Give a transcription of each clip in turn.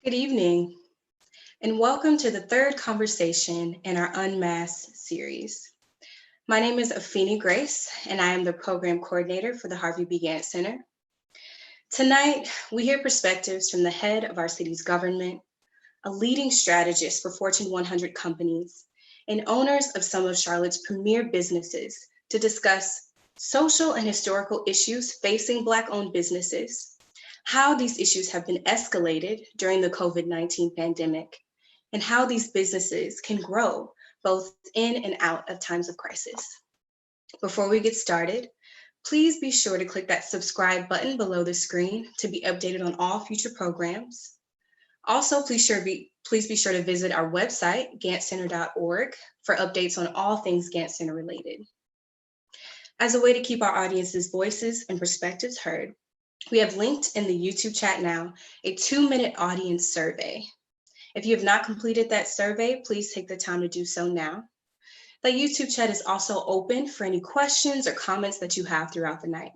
Good evening, and welcome to the third conversation in our Unmasked series. My name is Afeni Grace, and I am the program coordinator for the Harvey B. Gantt Center. Tonight, we hear perspectives from the head of our city's government, a leading strategist for Fortune 100 companies, and owners of some of Charlotte's premier businesses to discuss social and historical issues facing Black-owned businesses, how these issues have been escalated during the COVID-19 pandemic, and how these businesses can grow both in and out of times of crisis. Before we get started, please be sure to click that subscribe button below the screen to be updated on all future programs. Also, please be sure to visit our website, ganttcenter.org, for updates on all things Gantt Center related. As a way to keep our audience's voices and perspectives heard, we have linked in the YouTube chat now a 2-minute audience survey. If you have not completed that survey, please take the time to do so now. The YouTube chat is also open for any questions or comments that you have throughout the night.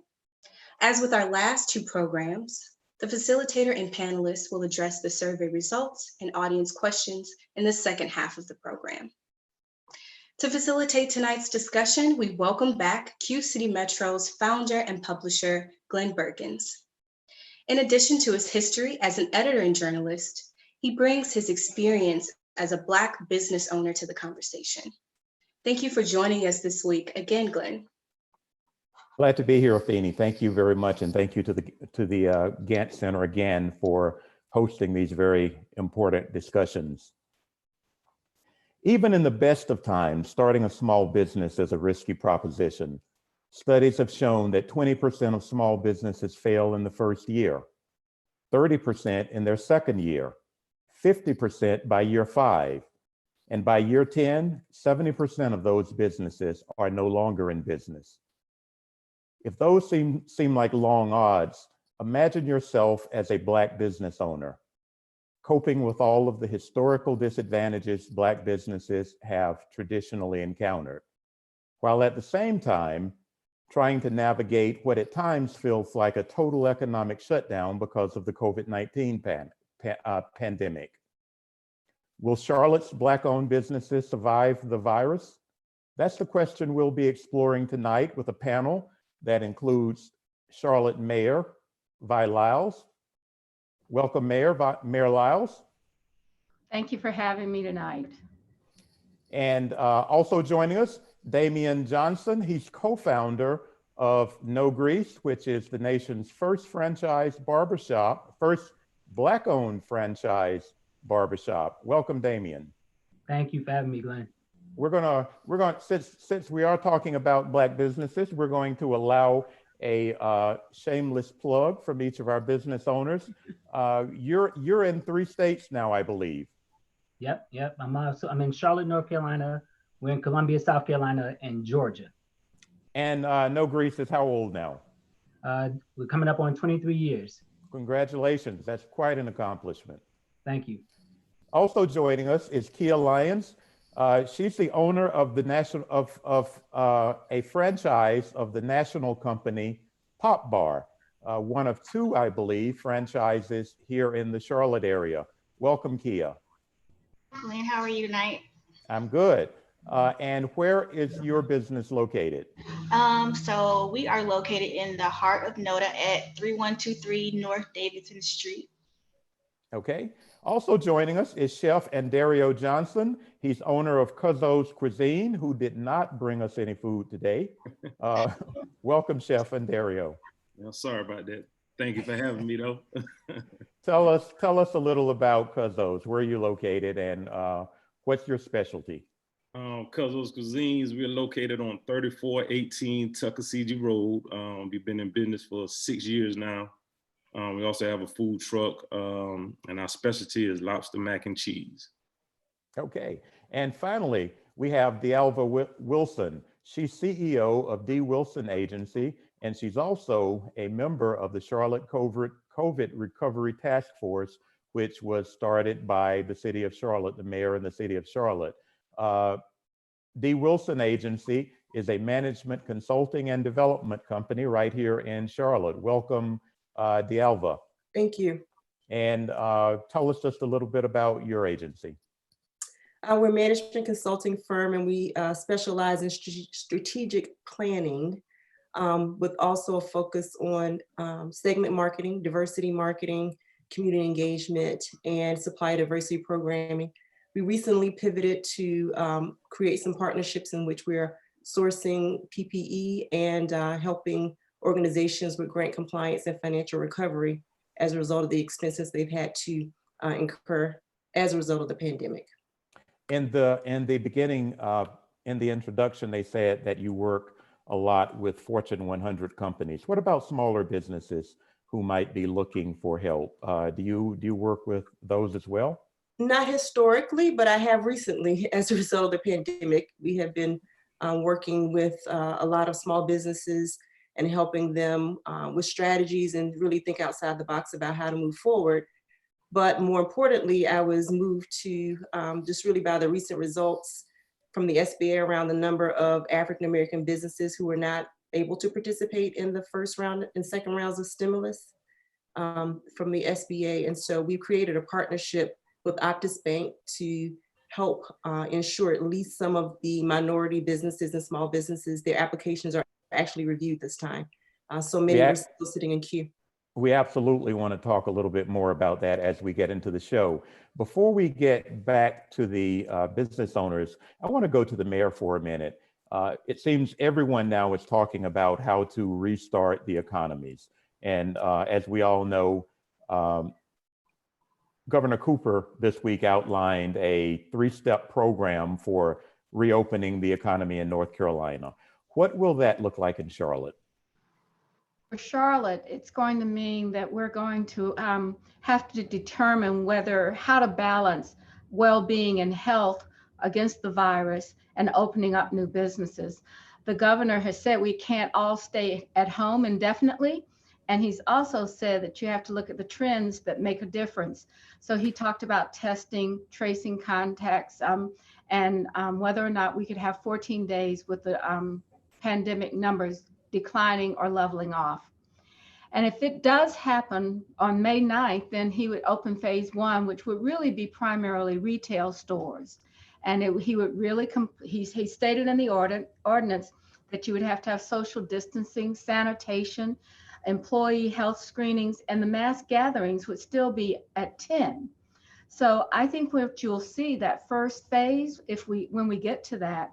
As with our last two programs, the facilitator and panelists will address the survey results and audience questions in the second half of the program. To facilitate tonight's discussion, we welcome back Qcitymetro's founder and publisher, Glenn Burkins. In addition to his history as an editor and journalist, he brings his experience as a Black business owner to the conversation. Thank you for joining us this week again, Glenn. Glad to be here, Afeni. Thank you very much, and thank you to the Gantt Center again for hosting these very important discussions. Even in the best of times, starting a small business is a risky proposition. Studies have shown that 20% of small businesses fail in the first year, 30% in their second year, 50% by year 5, and by year 10, 70% of those businesses are no longer in business. If those seem like long odds, imagine yourself as a Black business owner, coping with all of the historical disadvantages Black businesses have traditionally encountered, while at the same time, trying to navigate what at times feels like a total economic shutdown because of the COVID-19 pandemic. Will Charlotte's Black-owned businesses survive the virus? That's the question we'll be exploring tonight with a panel that includes Charlotte Mayor Vi Lyles, Welcome, Mayor Lyles. Thank you for having me tonight. And also joining us, Damian Johnson. He's co-founder of No Grease, which is the nation's first franchise barbershop, first Black-owned franchise barbershop. Welcome, Damian. Thank you for having me, Glenn. Since we are talking about Black businesses, we're going to allow a shameless plug from each of our business owners. You're in 3 states now, I believe. Yep. I'm in Charlotte, North Carolina. We're in Columbia, South Carolina, and Georgia. And No Grease is how old now? We're coming up on 23 years. Congratulations, that's quite an accomplishment. Thank you. Also joining us is Kia Lyons. She's the owner of the a franchise of the national company Pop Bar, one of 2, I believe, franchises here in the Charlotte area. Welcome, Kia. Glenn, how are you tonight? I'm good. And where is your business located? So we are located in the heart of NODA at 3123 North Davidson Street. Okay. Also joining us is Chef Andarrio Johnson. He's owner of Cuzzo's Cuisine, who did not bring us any food today. Welcome, Chef Andarrio. Well, sorry about that. Thank you for having me, though. Tell us a little about Cuzzo's. Where are you located, and what's your specialty? Cuzzo's Cuisines, we're located on 3418 Tuckasegee Road. We've been in business for 6 years now. We also have a food truck, and our specialty is lobster mac and cheese. Okay. And finally, we have DeAlva Wilson. She's CEO of D. Wilson Agency, and she's also a member of the Charlotte COVID Recovery Task Force, which was started by the city of Charlotte, the mayor in the city of Charlotte. D. Wilson Agency is a management consulting and development company right here in Charlotte. Welcome, DeAlva. Thank you. And tell us just a little bit about your agency. We're a management consulting firm, and we specialize in strategic planning with also a focus on segment marketing, diversity marketing, community engagement, and supply diversity programming. We recently pivoted to create some partnerships in which we're sourcing PPE and helping organizations with grant compliance and financial recovery as a result of the expenses they've had to incur as a result of the pandemic. In the beginning, in the introduction, they said that you work a lot with Fortune 100 companies. What about smaller businesses who might be looking for help? Do you work with those as well? Not historically, but I have recently as a result of the pandemic. We have been working with a lot of small businesses and helping them with strategies and really think outside the box about how to move forward. But more importantly, I was moved to just really by the recent results from the SBA around the number of African-American businesses who were not able to participate in the first round and second rounds of stimulus from the SBA. And so we created a partnership with Optus Bank to help ensure at least some of the minority businesses and small businesses, their applications are actually reviewed this time. So many are still sitting in queue. We absolutely want to talk a little bit more about that as we get into the show. Before we get back to the business owners, I want to go to the mayor for a minute. It seems everyone now is talking about how to restart the economies. And as we all know, Governor Cooper this week outlined a 3-step program for reopening the economy in North Carolina. What will that look like in Charlotte? For Charlotte, it's going to mean that we're going to have to determine how to balance well-being and health against the virus and opening up new businesses. The governor has said we can't all stay at home indefinitely. And he's also said that you have to look at the trends that make a difference. So he talked about testing, tracing contacts, and whether or not we could have 14 days with the pandemic numbers declining or leveling off. And if it does happen on May 9th, then he would open phase 1, which would really be primarily retail stores. And he would really, he stated in the ordinance that you would have to have social distancing, sanitation, employee health screenings, and the mass gatherings would still be at 10. So I think what you'll see that first phase, when we get to that,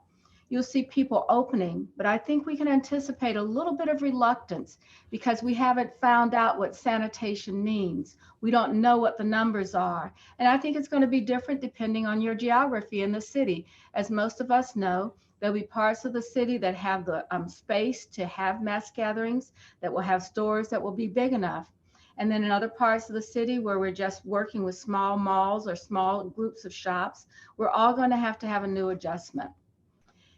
you'll see people opening, but I think we can anticipate a little bit of reluctance because we haven't found out what sanitation means. We don't know what the numbers are. And I think it's going to be different depending on your geography in the city. As most of us know, there'll be parts of the city that have the space to have mass gatherings, that will have stores that will be big enough. And then in other parts of the city where we're just working with small malls or small groups of shops, we're all going to have a new adjustment.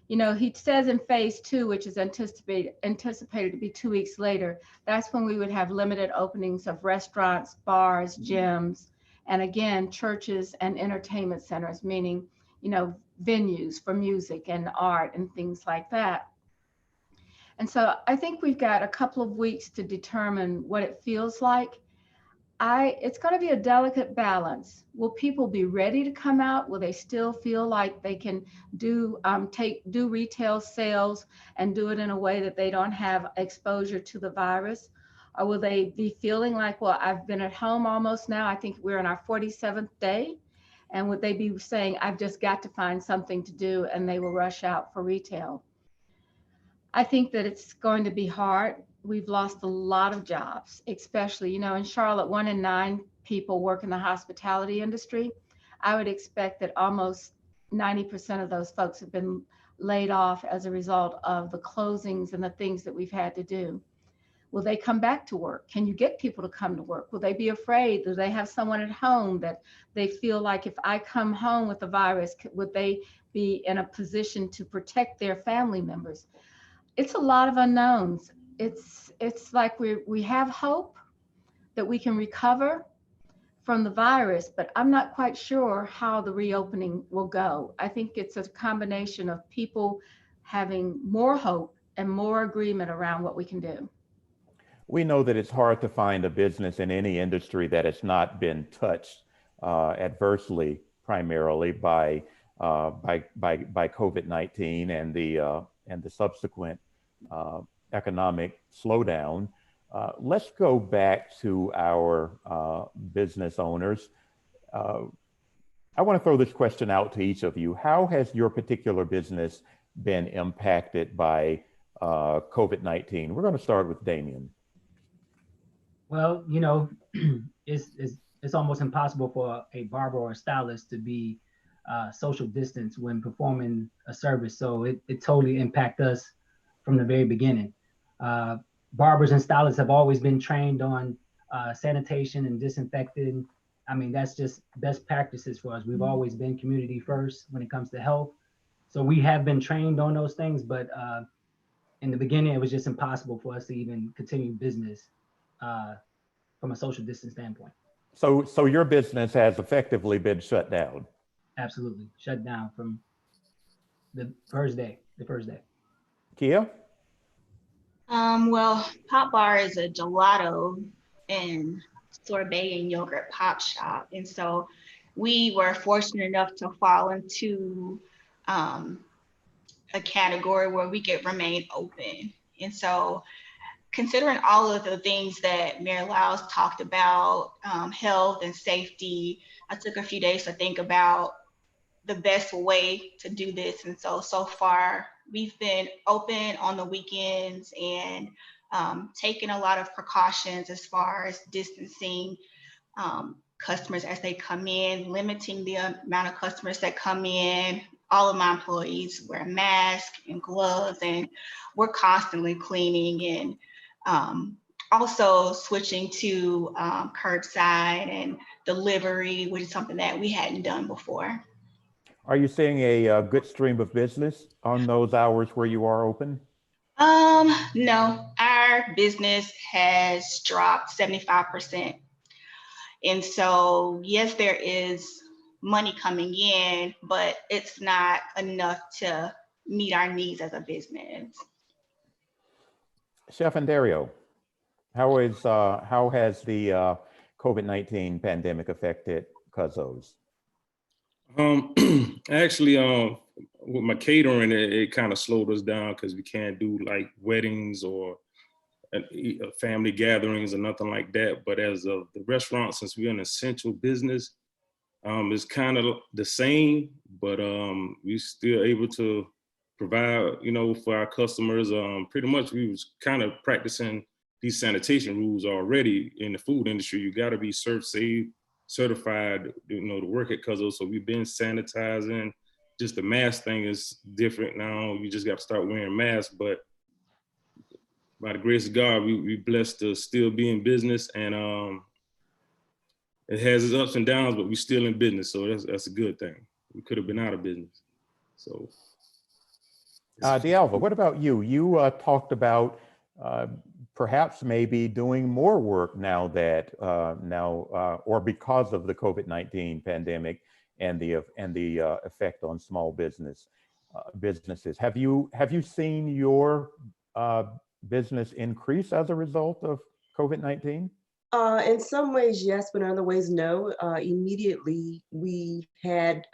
You know, he says in phase 2, which is anticipated to be 2 weeks later, that's when we would have limited openings of restaurants, bars, gyms, and again, churches and entertainment centers, meaning, you know, venues for music and art and things like that. And so I think we've got a couple of weeks to determine what it feels like. It's going to be a delicate balance. Will people be ready to come out? Will they still feel like they can do retail sales and do it in a way that they don't have exposure to the virus? Or will they be feeling like, well, I've been at home almost now. I think we're in our 47th day. And would they be saying, I've just got to find something to do, and they will rush out for retail? I think that it's going to be hard. We've lost a lot of jobs, especially, you know, in Charlotte, 1 in 9 people work in the hospitality industry. I would expect that almost 90% of those folks have been laid off as a result of the closings and the things that we've had to do. Will they come back to work? Can you get people to come to work? Will they be afraid? Do they have someone at home that they feel like if I come home with the virus, would they be in a position to protect their family members? It's a lot of unknowns. It's like we have hope that we can recover from the virus, but I'm not quite sure how the reopening will go. I think it's a combination of people having more hope and more agreement around what we can do. We know that it's hard to find a business in any industry that has not been touched adversely, primarily by COVID-19 and the subsequent economic slowdown. Let's go back to our business owners. I want to throw this question out to each of you. How has your particular business been impacted by COVID-19? We're going to start with Damian. Well, you know, it's almost impossible for a barber or a stylist to be social distance when performing a service. So it totally impacted us from the very beginning. Barbers and stylists have always been trained on sanitation and disinfecting. I mean, that's just best practices for us. We've always been community first when it comes to health. So we have been trained on those things, but in the beginning, it was just impossible for us to even continue business from a social distance standpoint. So your business has effectively been shut down? Absolutely, shut down from the first day. Kia? Well, Pop Bar is a gelato and sorbet and yogurt pop shop. And so we were fortunate enough to fall into a category where we could remain open. And so considering all of the things that Mayor Lyles talked about, health and safety, I took a few days to think about the best way to do this. And so far, we've been open on the weekends and taking a lot of precautions as far as distancing customers as they come in, limiting the amount of customers that come in. All of my employees wear masks and gloves, and we're constantly cleaning and also switching to curbside and delivery, which is something that we hadn't done before. Are you seeing a good stream of business on those hours where you are open? No, our business has dropped 75%. And so, yes, there is money coming in, but it's not enough to meet our needs as a business. Chef Andarrio, how has the COVID-19 pandemic affected Cuzzo's? Actually, with my catering, it kind of slowed us down because we can't do like weddings or family gatherings or nothing like that. But as of the restaurant, since we're an essential business, it's kind of the same, but we still able to provide, for our customers. Pretty much we was kind of practicing these sanitation rules already in the food industry. You got to be ServSafe certified, to work at Cuzzo. So we've been sanitizing. Just the mask thing is different now. You just got to start wearing masks, but by the grace of God, we blessed to still be in business, and it has its ups and downs, but we're still in business, so that's a good thing. We could have been out of business. So, DeAlva, what about you? You talked about perhaps maybe doing more work now that or because of the COVID-19 pandemic and the effect on small businesses. Have you seen your business increase as a result of COVID-19? In some ways, yes, but in other ways, no. Immediately, we had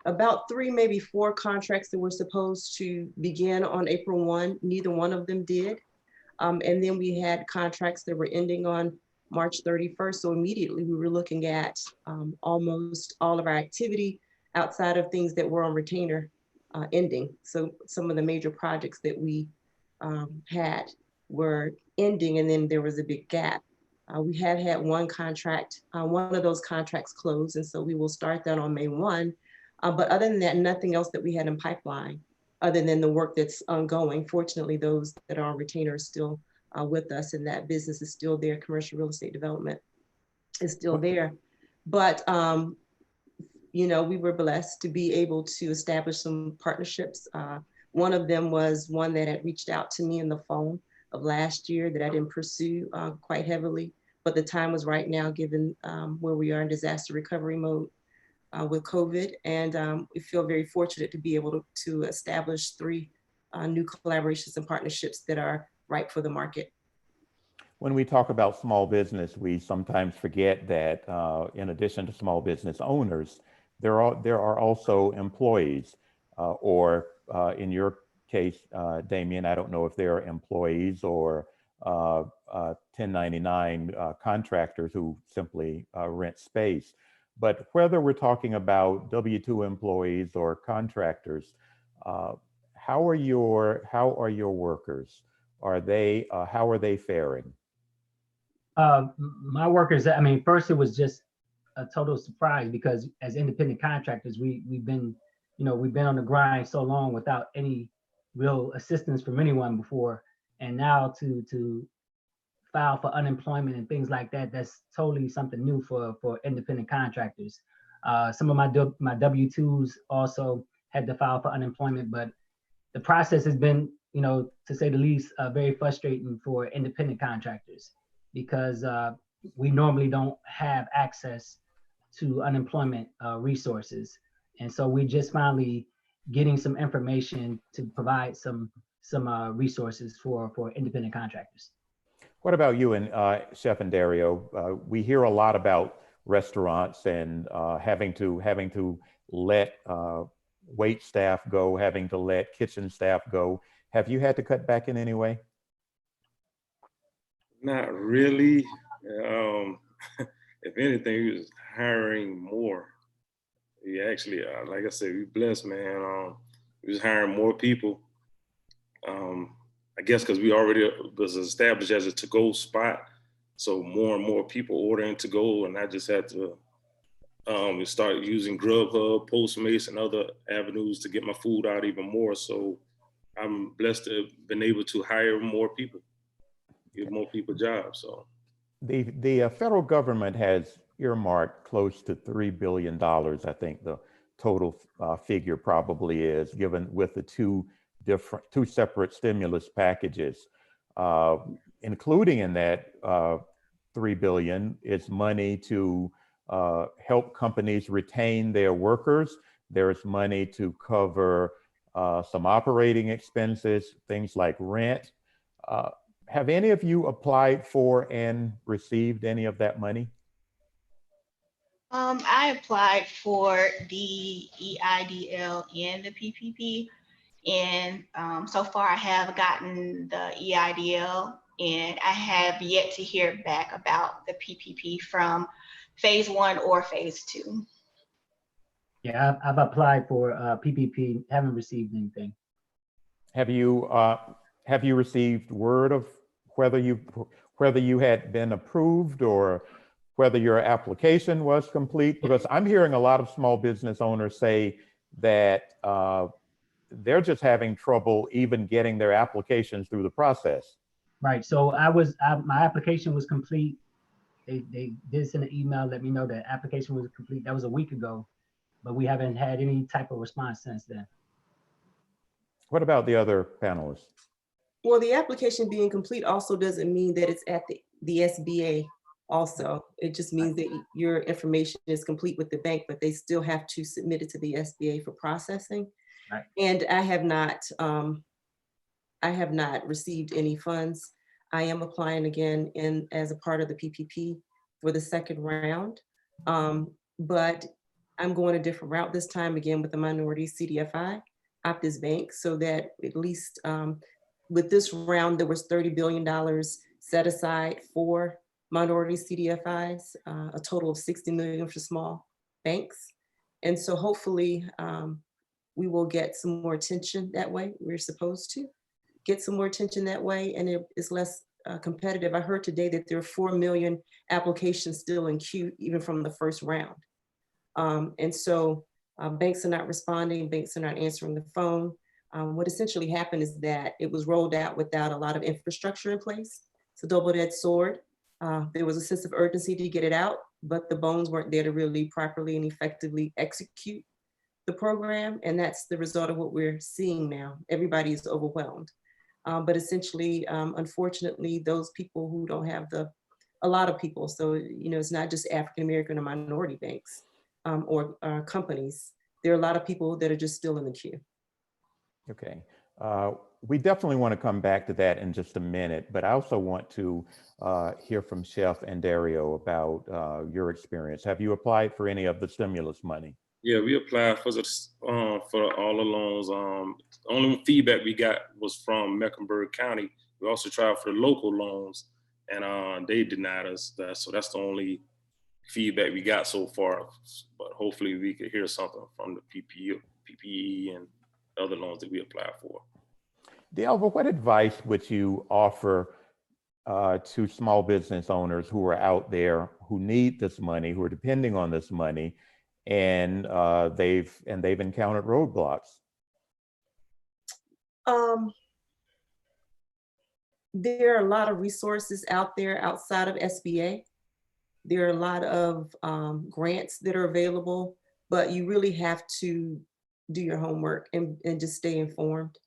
about 3, maybe 4 contracts that were supposed to begin on April 1. Neither one of them did. And then we had contracts that were ending on March 31st. So immediately we were looking at almost all of our activity outside of things that were on retainer ending. So some of the major projects that we had were ending, and then there was a big gap. We have had one contract, one of those contracts closed, and so we will start that on May 1. But other than that, nothing else that we had in pipeline, other than the work that's ongoing. Fortunately, those that are on retainer are still with us, and that business is still there. Commercial real estate development is still there. But we were blessed to be able to establish some partnerships. One of them was one that had reached out to me in the fall of last year that I didn't pursue quite heavily, but the time was right now given where we are in disaster recovery mode with COVID. And we feel very fortunate to be able to establish 3 new collaborations and partnerships that are right for the market. When we talk about small business, we sometimes forget that in addition to small business owners, there are also employees, or in your case, Damian, I don't know if they're employees or 1099 contractors who simply rent space. But whether we're talking about W-2 employees or contractors, how are your workers? How are they faring? My workers, first it was just a total surprise because as independent contractors, we've been on the grind so long without any real assistance from anyone before, and now to file for unemployment and things like that, that's totally something new for independent contractors. Some of my W-2s also had to file for unemployment, but the process has been, to say the least, very frustrating for independent contractors because we normally don't have access to unemployment resources. And so we just finally getting some information to provide some resources for independent contractors. What about you and Chef Andarrio? We hear a lot about restaurants and having to let wait staff go, having to let kitchen staff go. Have you had to cut back in any way? Not really. If anything, we was hiring more. We actually, like I said, we blessed, man. We was hiring more people. I guess because we already was established as a to-go spot, so more and more people ordering to go, and I just had to start using Grubhub, Postmates, and other avenues to get my food out even more. So I'm blessed to have been able to hire more people, give more people jobs. So the federal government has earmarked close to $3 billion. I think the total figure probably is, given with the two separate stimulus packages, including in that $3 billion is money to help companies retain their workers. There's money to cover some operating expenses, things like rent. Have any of you applied for and received any of that money? I applied for the EIDL and the PPP, And so far I have gotten the EIDL, and I have yet to hear back about the PPP from phase 1 or phase 2. Yeah, I've applied for PPP, haven't received anything. Have you received word of whether you had been approved or whether your application was complete? Because I'm hearing a lot of small business owners say that they're just having trouble even getting their applications through the process. Right. So my application was complete. They did send an email, let me know that application was complete. That was a week ago, but we haven't had any type of response since then. What about the other panelists? Well, the application being complete also doesn't mean that it's at the SBA also. It just means that your information is complete with the bank, but they still have to submit it to the SBA for processing. Right. And I have not received any funds. I am applying again as a part of the PPP for the second round. But I'm going a different route this time, again with the minority CDFI, Optus Bank, so that at least with this round, there was $30 billion set aside for minority CDFIs, a total of 60 million for small banks. And so hopefully we will get some more attention that way. We're supposed to get some more attention that way, and it is less competitive. I heard today that there are 4 million applications still in queue, even from the first round. And so banks are not responding, banks are not answering the phone. What essentially happened is that it was rolled out without a lot of infrastructure in place. It's a double-edged sword. There was a sense of urgency to get it out, but the bones weren't there to really properly and effectively execute the program. And that's the result of what we're seeing now. Everybody is overwhelmed. But essentially, unfortunately, those people who don't have a lot of people, so, it's not just African-American or minority banks or companies. There are a lot of people that are just still in the queue. Okay. We definitely want to come back to that in just a minute, but I also want to hear from Chef Andarrio about your experience. Have you applied for any of the stimulus money? Yeah, we applied for all the loans. The only feedback we got was from Mecklenburg County. We also tried for the local loans, and they denied us that. So that's the only feedback we got so far. But hopefully we could hear something from the PPE and other loans that we applied for. DeAlva, what advice would you offer to small business owners who are out there who need this money, who are depending on this money, and they've encountered roadblocks? There are a lot of resources out there outside of SBA. There are a lot of grants that are available, but you really have to do your homework and just stay informed.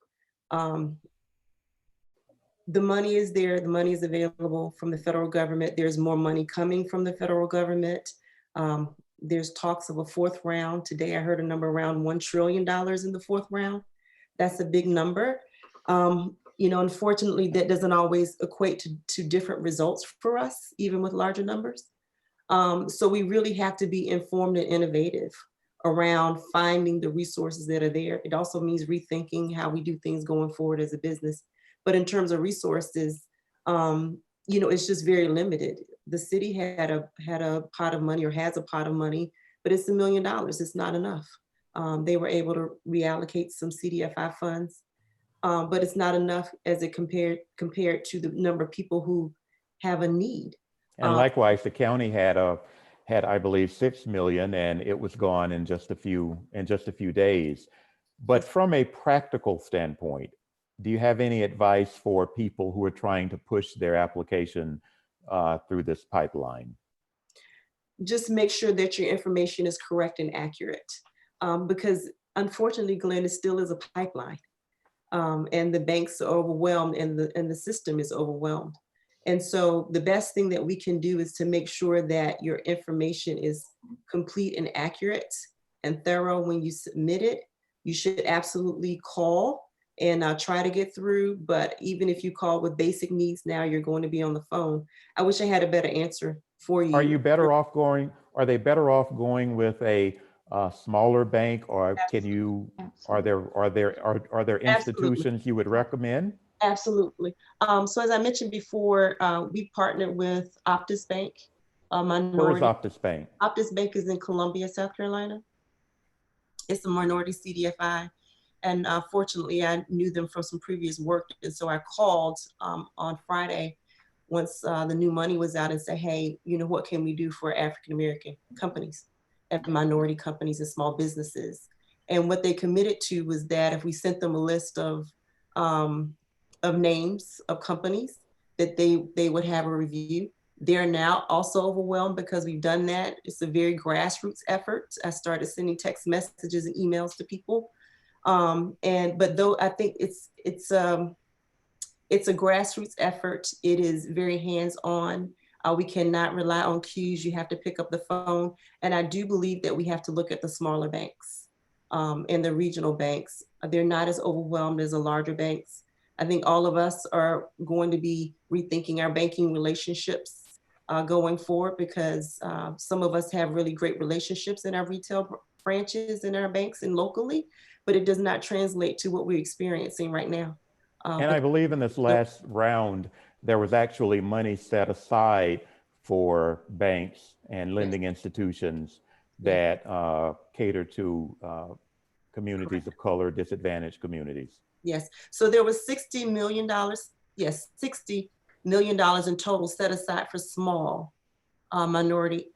The money is there, the money is available from the federal government. There's more money coming from the federal government. There's talks of a fourth round. Today I heard a number around $1 trillion in the fourth round. That's a big number. Unfortunately, that doesn't always equate to different results for us, even with larger numbers. So we really have to be informed and innovative around finding the resources that are there. It also means rethinking how we do things going forward as a business. But in terms of resources, it's just very limited. The city had a pot of money, or has a pot of money, but it's $1 million. It's not enough. They were able to reallocate some CDFI funds, but it's not enough as it compared to the number of people who have a need. And likewise, the county had I believe 6 million, and it was gone in just a few days. But from a practical standpoint, do you have any advice for people who are trying to push their application through this pipeline? Just make sure that your information is correct and accurate, because unfortunately, Glenn, it still is a pipeline, and the banks are overwhelmed, and the system is overwhelmed. And so the best thing that we can do is to make sure that your information is complete and accurate and thorough when you submit it. You should absolutely call and try to get through. But even if you call with basic needs, now you're going to be on the phone. I wish I had a better answer for you. Are they better off going with a smaller bank, or can you, are there institutions you would recommend? Absolutely. So as I mentioned before, we partnered with Optus Bank, Where's Optus Bank? Optus Bank is in Columbia, South Carolina. It's a minority CDFI. And fortunately, I knew them from some previous work. And so I called on Friday once the new money was out and said, hey, you know, what can we do for African-American companies and minority companies and small businesses? And what they committed to was that if we sent them a list of names of companies, that they would have a review. They're now also overwhelmed because we've done that. It's a very grassroots effort. I started sending text messages and emails to people. But though I think it's a grassroots effort, it is very hands-on. We cannot rely on cues. You have to pick up the phone. And I do believe that we have to look at the smaller banks and the regional banks. They're not as overwhelmed as the larger banks. I think all of us are going to be rethinking our banking relationships going forward, because some of us have really great relationships in our retail branches in our banks and locally, but it does not translate to what we're experiencing right now. And I believe in this last round, there was actually money set aside for banks and lending institutions that cater to communities of color, disadvantaged communities. Yes, so there was $60 million, yes, $60 million in total set aside for small minority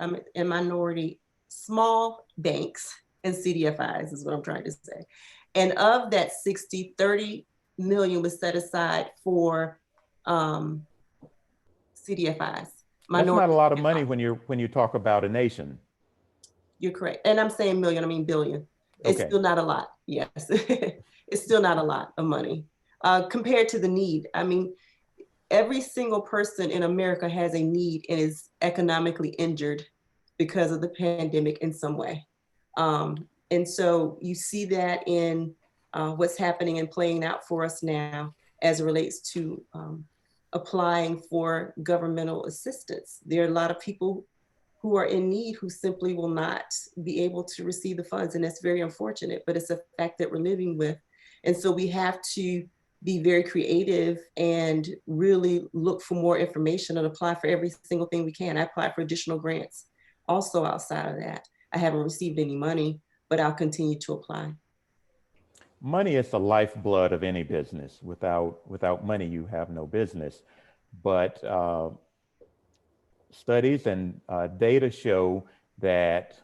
small banks and CDFIs is what I'm trying to say. And of that 60, 30 million was set aside for CDFIs. That's not a lot of money when you talk about a nation. You're correct. And I'm saying million, I mean billion. It's still not a lot. Yes. It's still not a lot of money compared to the need. I mean, every single person in America has a need and is economically injured because of the pandemic in some way. And so you see that in what's happening and playing out for us now as it relates to applying for governmental assistance. There are a lot of people who are in need who simply will not be able to receive the funds. And that's very unfortunate, but it's a fact that we're living with. And so we have to be very creative and really look for more information and apply for every single thing we can. I applied for additional grants also outside of that. I haven't received any money, but I'll continue to apply. Money is the lifeblood of any business. Without money, you have no business. But studies and data show that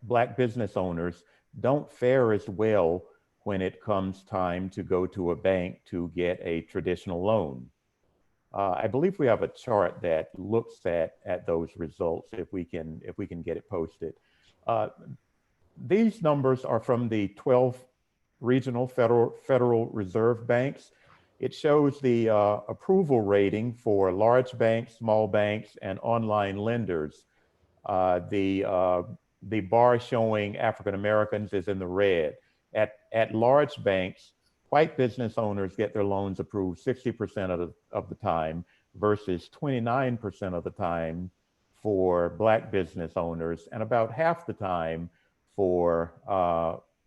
Black business owners don't fare as well when it comes time to go to a bank to get a traditional loan. I believe we have a chart that looks at those results if we can get it posted. These numbers are from the 12 regional Federal Reserve banks. It shows the approval rating for large banks, small banks, and online lenders. The bar showing African Americans is in the red. At large banks, white business owners get their loans approved 60% of the time versus 29% of the time for Black business owners, and about half the time for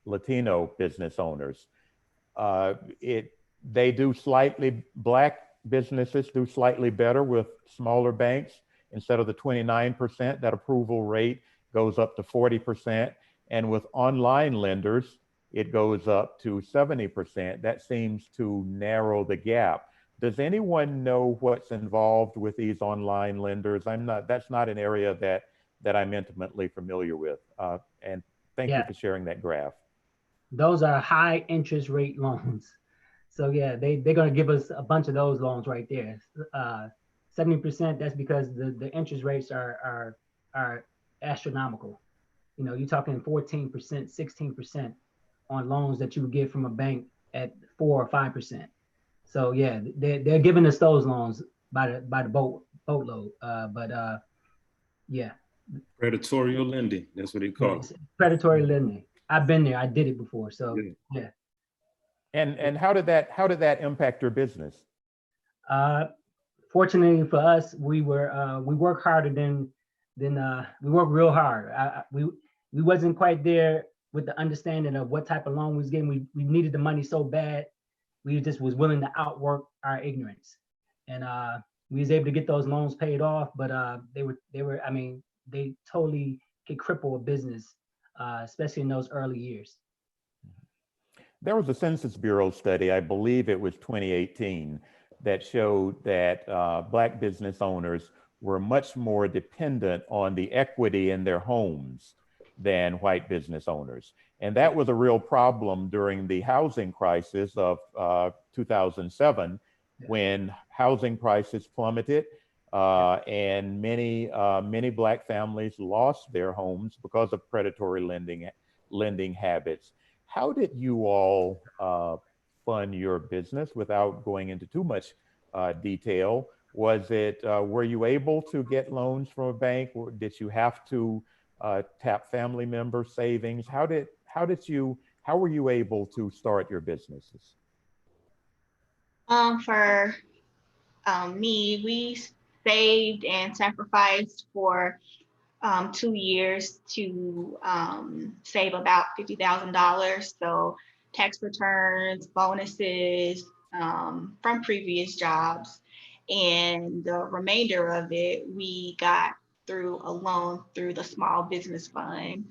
Latino business owners. Black businesses do slightly better with smaller banks. Instead of the 29%, that approval rate goes up to 40%. And with online lenders, it goes up to 70%. That seems to narrow the gap. Does anyone know what's involved with these online lenders? That's not an area that I'm intimately familiar with. And thank you for sharing that graph. Those are high interest rate loans. So yeah, they're gonna give us a bunch of those loans right there. 70%, that's because the interest rates are astronomical. You know, you're talking 14%, 16% on loans that you would get from a bank at 4 or 5%. So yeah, they're giving us those loans by the boatload. Yeah. Predatory lending, that's what they call it. Predatory lending. I've been there, I did it before, so yeah. And how did that impact your business? Fortunately for us, we work harder than we work real hard. we wasn't quite there with the understanding of what type of loan we was getting. We needed the money so bad, we just was willing to outwork our ignorance. And we was able to get those loans paid off, but they were, I mean, they totally could cripple a business, especially in those early years. There was a Census Bureau study, I believe it was 2018, that showed that Black business owners were much more dependent on the equity in their homes than white business owners. And that was a real problem during the housing crisis of 2007, when housing prices plummeted and many Black families lost their homes because of predatory lending habits. How did you all fund your business without going into too much detail? Was it, were you able to get loans from a bank, or did you have to tap family member savings? How were you able to start your businesses? For me, we saved and sacrificed for 2 years to save about $50,000. So tax returns, bonuses from previous jobs, and the remainder of it we got through a loan through the Small Business Fund.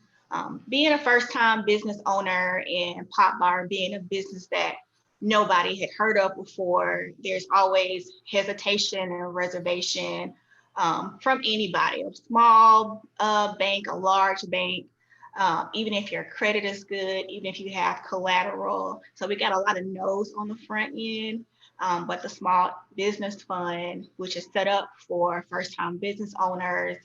Being a first-time business owner and Pop Bar being a business that nobody had heard of before, there's always hesitation and reservation from anybody, a small bank, a large bank, even if your credit is good, even if you have collateral. So we got a lot of no's on the front end, but the Small Business Fund, which is set up for first-time business owners,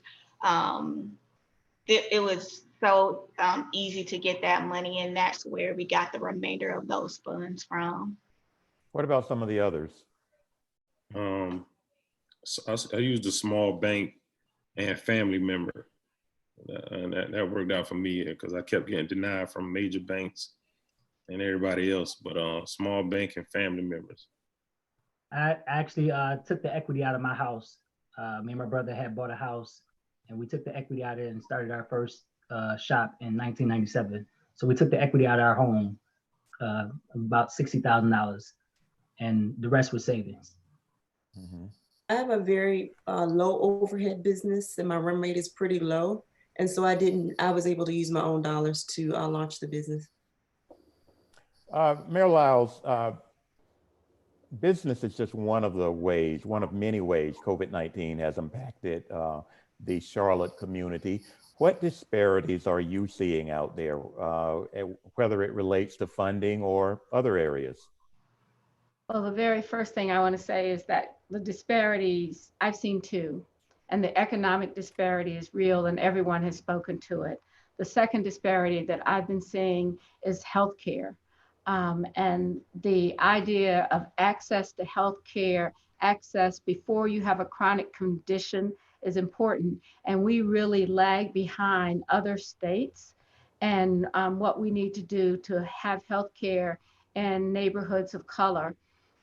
it was so easy to get that money, and that's where we got the remainder of those funds from. What about some of the others? So I used a small bank and family member, and that worked out for me because I kept getting denied from major banks and everybody else, but small bank and family members. I actually took the equity out of my house. Me and my brother had bought a house, and we took the equity out of it and started our first shop in 1997. So we took the equity out of our home, about $60,000, and the rest was savings. Mm-hmm. I have a very low overhead business, and my run rate is pretty low. And so I was able to use my own dollars to launch the business. Mayor Lyles, business is just one of many ways COVID-19 has impacted the Charlotte community. What disparities are you seeing out there, whether it relates to funding or other areas? Well, the very first thing I want to say is that the disparities, I've seen two, and the economic disparity is real and everyone has spoken to it. The second disparity that I've been seeing is healthcare. And the idea of access to healthcare, access before you have a chronic condition is important. And we really lag behind other states and what we need to do to have healthcare in neighborhoods of color.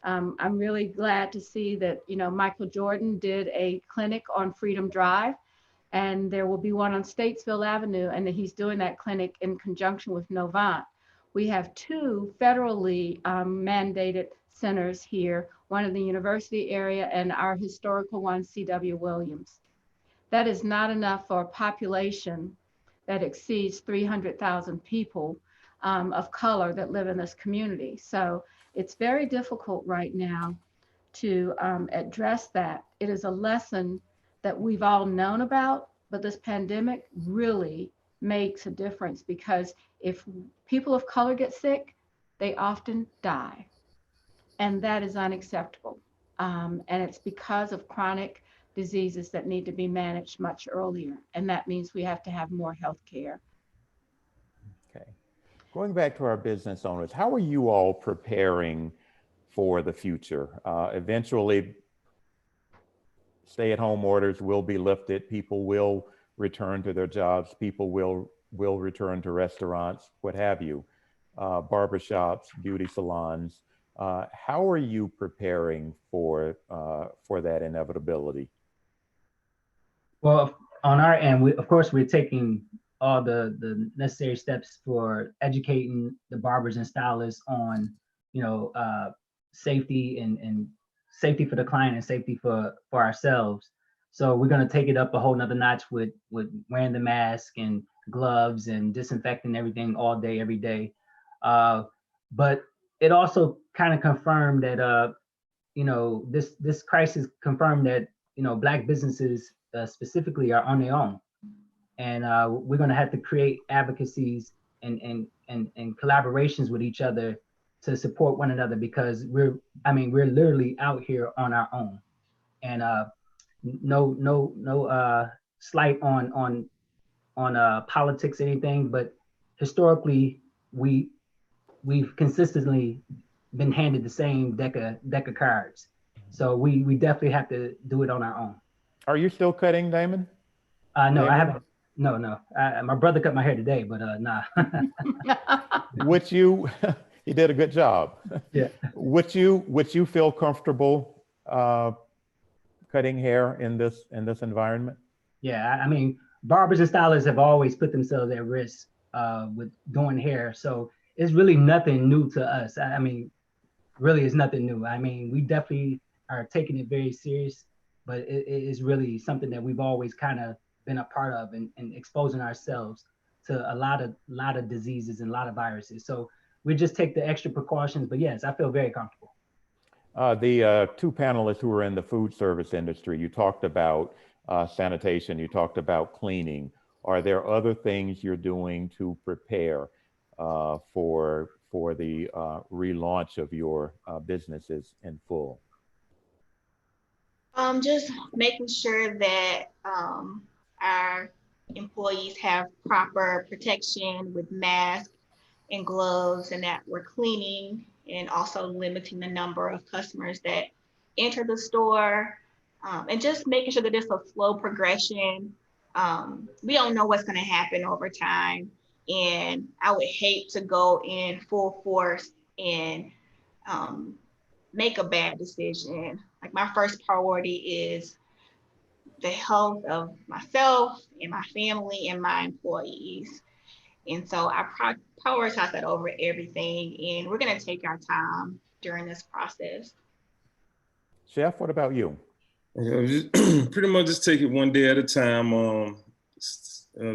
I'm really glad to see that, Michael Jordan did a clinic on Freedom Drive, and there will be one on Statesville Avenue, and he's doing that clinic in conjunction with Novant. We have two federally mandated centers here, one in the university area and our historical one, C.W. Williams. That is not enough for a population that exceeds 300,000 people of color that live in this community. So it's very difficult right now to address that. It is a lesson that we've all known about, but this pandemic really makes a difference, because if people of color get sick, they often die. And that is unacceptable. And it's because of chronic diseases that need to be managed much earlier. And that means we have to have more health care. Okay. Going back to our business owners, how are you all preparing for the future? Eventually, stay-at-home orders will be lifted. People will return to their jobs. People will return to restaurants, what have you, barbershops, beauty salons. How are you preparing for that inevitability? Well, on our end, of course, we're taking all the necessary steps for educating the barbers and stylists on, safety and safety for the client and safety for ourselves. So we're going to take it up a whole nother notch with wearing the mask and gloves and disinfecting everything all day, every day. But it also kind of confirmed that, this crisis confirmed that, Black businesses specifically are on their own. And we're going to have to create advocacies and collaborations with each other to support one another, because we're literally out here on our own. And no slight on politics or anything, but historically we've consistently been handed the same deck of cards. So we definitely have to do it on our own. Are you still cutting, Damon? No, Damon? I haven't. No. My brother cut my hair today, but nah. Would you? He did a good job. Yeah. Would you feel comfortable cutting hair in this environment? Yeah, barbers and stylists have always put themselves at risk with doing hair, so it's really nothing new to us. Really, it's nothing new. We definitely are taking it very serious, but it is really something that we've always kind of been a part of, and exposing ourselves to a lot of diseases and a lot of viruses. So we just take the extra precautions. But yes, I feel very comfortable. The two panelists who are in the food service industry, you talked about sanitation, you talked about cleaning. Are there other things you're doing to prepare for the relaunch of your businesses in full? Just making sure that our employees have proper protection with masks and gloves, and that we're cleaning, and also limiting the number of customers that enter the store, and just making sure that it's a slow progression. We don't know what's going to happen over time, and I would hate to go in full force and make a bad decision. Like, my first priority is the health of myself and my family and my employees. And so I prioritize that over everything. And we're going to take our time during this process. Chef, what about you? Just pretty much just take it one day at a time.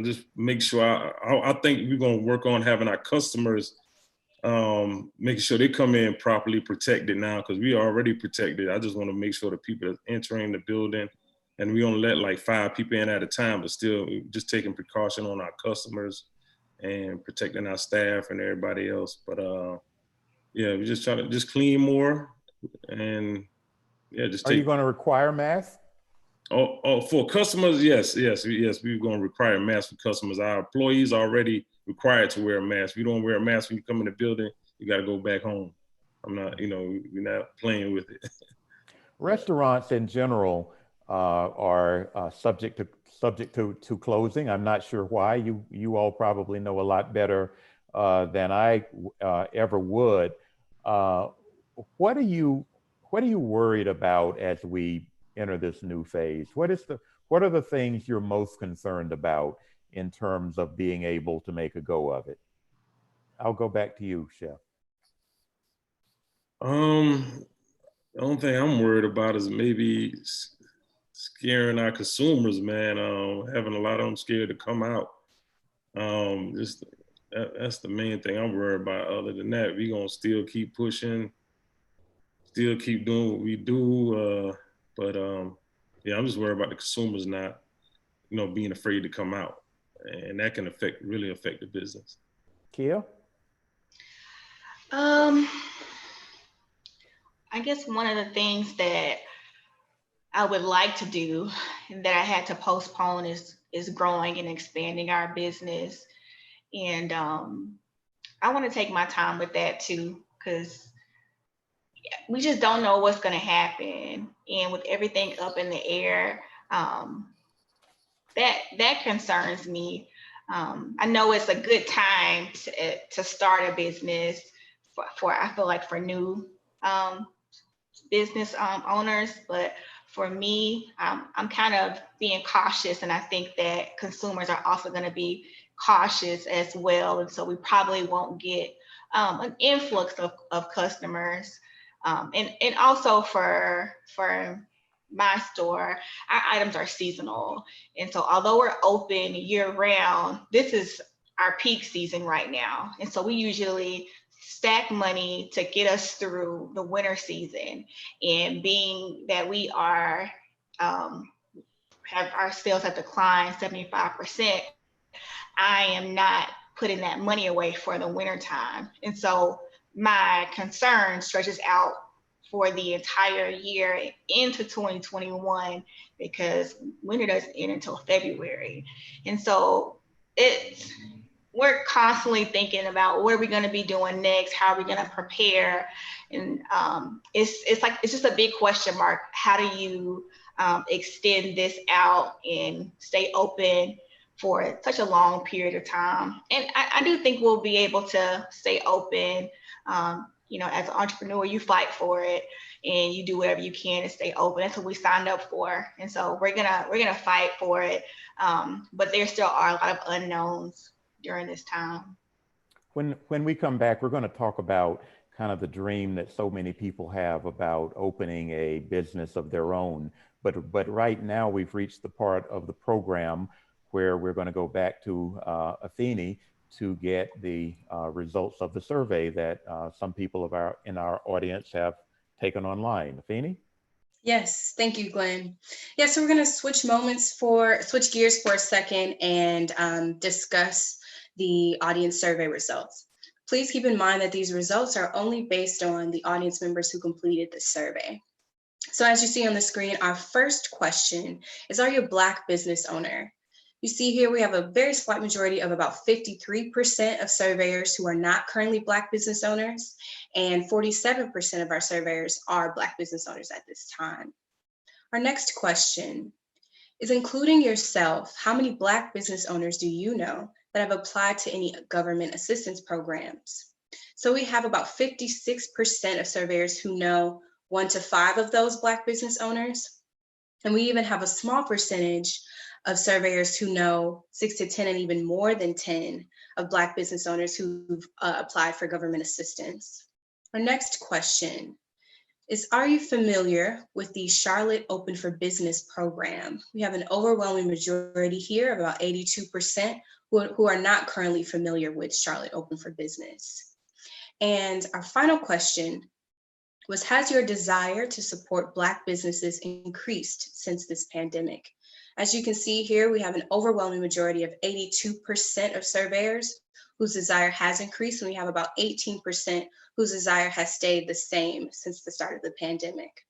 Just make sure, I think we're going to work on having our customers, making sure they come in properly protected now, because we are already protected. I just want to make sure the people that are entering the building, and we don't let like 5 people in at a time, but still just taking precaution on our customers and protecting our staff and everybody else. But yeah, we just try to just clean more, and yeah, just Are you going to require masks? Oh, for customers, yes, we're going to require masks for customers. Our employees are already required to wear a mask. If you don't wear a mask when you come in the building, you got to go back home. I'm not, we're not playing with it. Restaurants in general are subject to closing. I'm not sure why. You all probably know a lot better than I ever would. What are you worried about as we enter this new phase? What are the things you're most concerned about in terms of being able to make a go of it? I'll go back to you, Chef. The only thing I'm worried about is maybe scaring our consumers, man. Having a lot of them scared to come out. That's the main thing I'm worried about. Other than that, we're gonna still keep pushing, still keep doing what we do. But yeah, I'm just worried about the consumers not, being afraid to come out, and that can really affect the business. Kia? I guess one of the things that I would like to do and that I had to postpone is growing and expanding our business. And I want to take my time with that too, because we just don't know what's going to happen. And with everything up in the air, that concerns me. I know it's a good time to start a business for I feel like for new business owners, but for me, I'm kind of being cautious, and I think that consumers are also going to be cautious as well. And so we probably won't get an influx of customers. And also for my store, our items are seasonal. And so although we're open year round, this is our peak season right now. And so we usually stack money to get us through the winter season. And being that we are, have our sales have declined 75%, I am not putting that money away for the winter time. And so my concern stretches out for the entire year into 2021, because winter doesn't end until February. And so we're constantly thinking about what are we going to be doing next? How are we going to prepare? And it's just a big question mark. How do you extend this out and stay open for such a long period of time? And I do think we'll be able to stay open. You know, as an entrepreneur, you fight for it and you do whatever you can to stay open. That's what we signed up for. And so we're gonna fight for it. But there still are a lot of unknowns during this time. When we come back, we're going to talk about kind of the dream that so many people have about opening a business of their own. But right now we've reached the part of the program where we're going to go back to Athene to get the results of the survey that some people in our audience have taken online. Athene? Yes, thank you, Glenn. Yeah, so we're going to switch gears for a second and discuss the audience survey results. Please keep in mind that these results are only based on the audience members who completed the survey. So as you see on the screen, our first question is, are you a Black business owner? You see here we have a very slight majority of about 53% of surveyors who are not currently Black business owners, and 47% of our surveyors are Black business owners at this time. Our next question is, including yourself, how many Black business owners do you know that have applied to any government assistance programs? So we have about 56% of surveyors who know 1 to 5 of those Black business owners. And we even have a small percentage of surveyors who know 6 to 10 and even more than 10 of Black business owners who've applied for government assistance. Our next question is, are you familiar with the Charlotte Open for Business program? We have an overwhelming majority here of about 82% who are not currently familiar with Charlotte Open for Business. And our final question was, has your desire to support Black businesses increased since this pandemic? As you can see here, we have an overwhelming majority of 82% of surveyors whose desire has increased, and we have about 18% whose desire has stayed the same since the start of the pandemic.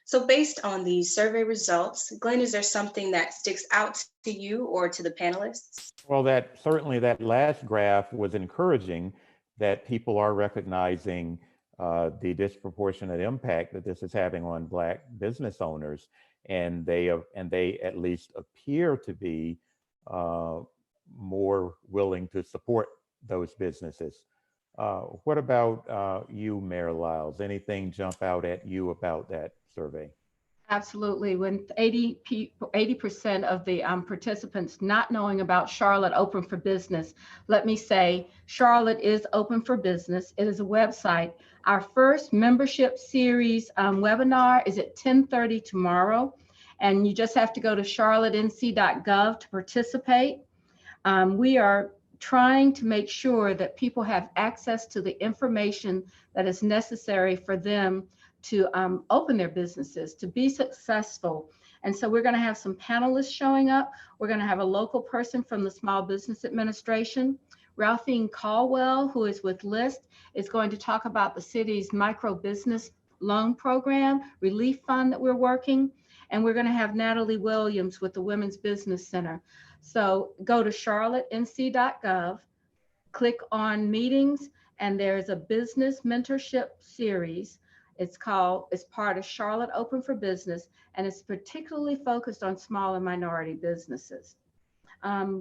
So based on these survey results, Glenn, is there something that sticks out to you or to the panelists? Well, certainly that last graph was encouraging, that people are recognizing the disproportionate impact that this is having on Black business owners. And they at least appear to be more willing to support those businesses. What about you, Mayor Lyles? Anything jump out at you about that survey? Absolutely. When 80% of the participants not knowing about Charlotte Open for Business, let me say, Charlotte is open for business. It is a website. Our first membership series webinar is at 10:30 tomorrow, and you just have to go to charlottenc.gov to participate. We are trying to make sure that people have access to the information that is necessary for them to open their businesses, to be successful. And so we're going to have some panelists showing up. We're going to have a local person from the Small Business Administration. Ralphine Caldwell, who is with LIST, is going to talk about the city's micro business loan program, relief fund that we're working. And we're going to have Natalie Williams with the Women's Business Center. So go to charlottenc.gov, click on meetings, and there's a business mentorship series. It's part of Charlotte Open for Business, and it's particularly focused on small and minority businesses.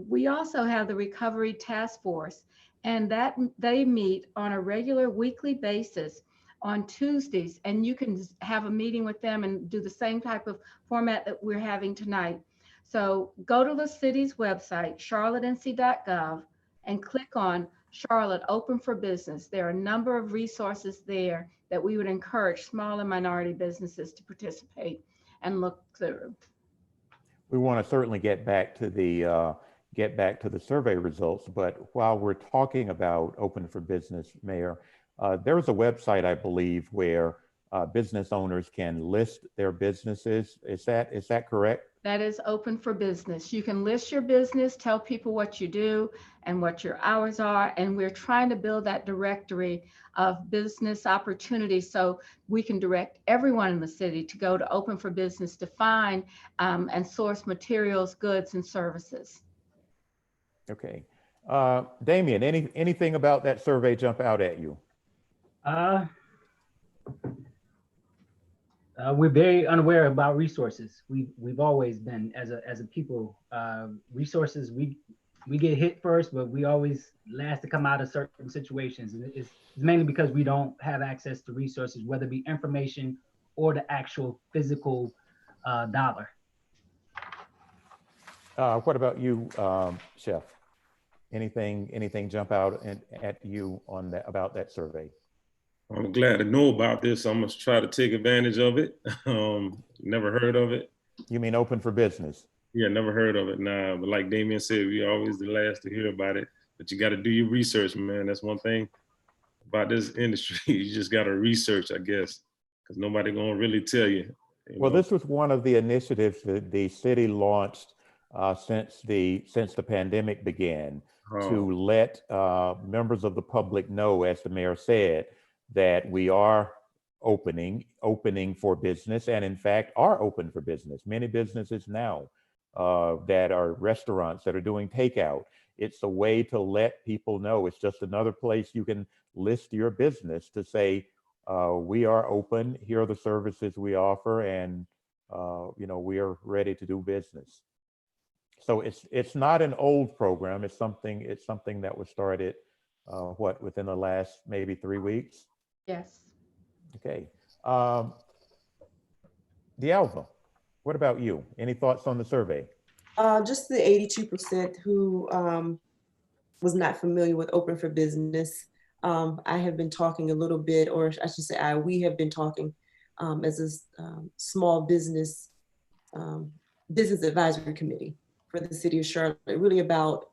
We also have the Recovery Task Force, and that they meet on a regular weekly basis on Tuesdays, and you can have a meeting with them and do the same type of format that we're having tonight. So go to the city's website, charlottenc.gov, and click on Charlotte Open for Business. There are a number of resources there that we would encourage small and minority businesses to participate and look through. We want to certainly get back to the survey results, but while we're talking about Open for Business, Mayor, there's a website, I believe, where business owners can list their businesses. Is that correct? That is Open for Business. You can list your business, tell people what you do and what your hours are, and we're trying to build that directory of business opportunities so we can direct everyone in the city to go to Open for Business to find and source materials, goods, and services. Okay. Damian, anything about that survey jump out at you? We're very unaware about resources. We've always been, as a people, resources, we get hit first, but we always last to come out of certain situations. And it's mainly because we don't have access to resources, whether it be information or the actual physical dollar. What about you, Chef? Anything jump out at you on that, about that survey? I'm glad to know about this. I'm gonna try to take advantage of it. Never heard of it. You mean Open for Business? Yeah, never heard of it. Nah, but like Damian said, we always the last to hear about it. But you got to do your research, man. That's one thing about this industry. You just got to research, I guess, because nobody gonna really tell you. Well, this was one of the initiatives that the city launched since the pandemic began, to let members of the public know, as the mayor said, that we are opening for business, and in fact are open for business. Many businesses now that are restaurants that are doing takeout. It's a way to let people know. It's just another place you can list your business to say, we are open, here are the services we offer, and we are ready to do business. So it's not an old program. It's something that was started within the last maybe 3 weeks? Yes. Okay. DeAlva, what about you? Any thoughts on the survey? Just the 82% who was not familiar with Open for Business. I have been talking a little bit, or I should say we have been talking as a small business advisory committee for the city of Charlotte, really about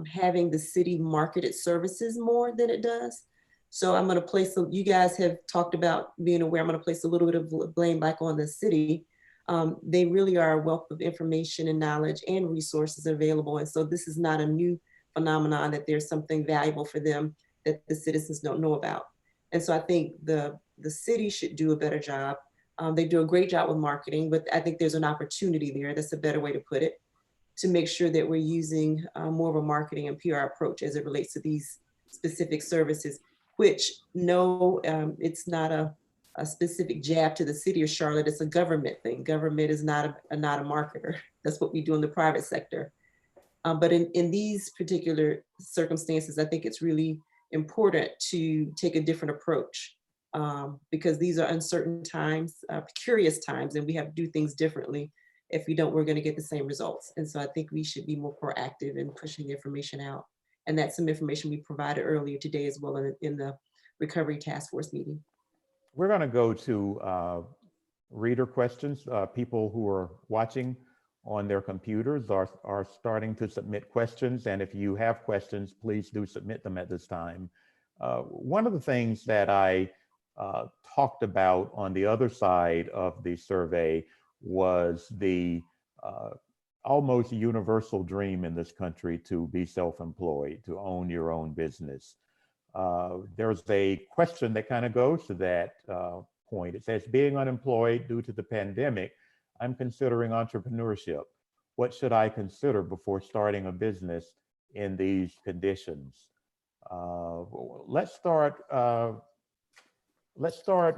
having the city market its services more than it does. So I'm going to place, you guys have talked about being aware, I'm going to place a little bit of blame back on the city. They really are a wealth of information and knowledge and resources available. And so this is not a new phenomenon that there's something valuable for them that the citizens don't know about. And so I think the city should do a better job. They do a great job with marketing, but I think there's an opportunity there, that's a better way to put it, to make sure that we're using more of a marketing and PR approach as it relates to these specific services, which it's not a specific jab to the city of Charlotte. It's a government thing. Government is not a marketer. That's what we do in the private sector. But in these particular circumstances, I think it's really important to take a different approach because these are uncertain times, curious times, and we have to do things differently. If we don't, we're going to get the same results. And so I think we should be more proactive in pushing the information out. And that's some information we provided earlier today as well in the Recovery Task Force meeting. We're going to go to reader questions. People who are watching on their computers are starting to submit questions. And if you have questions, please do submit them at this time. One of the things that I talked about on the other side of the survey was the almost universal dream in this country to be self-employed, to own your own business. There's a question that kind of goes to that point. It says, being unemployed due to the pandemic, I'm considering entrepreneurship. What should I consider before starting a business in these conditions? Let's start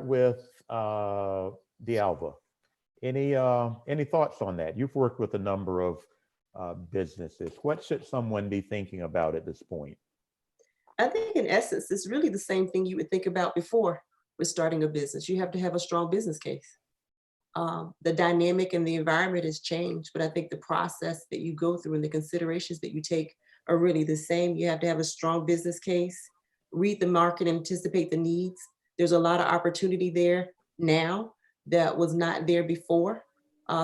with DeAlva. Any thoughts on that? You've worked with a number of businesses. What should someone be thinking about at this point? I think in essence, it's really the same thing you would think about before. with starting a business. You have to have a strong business case. The dynamic and the environment has changed, but I think the process that you go through and the considerations that you take are really the same. You have to have a strong business case, read the market, anticipate the needs. There's a lot of opportunity there now that was not there before.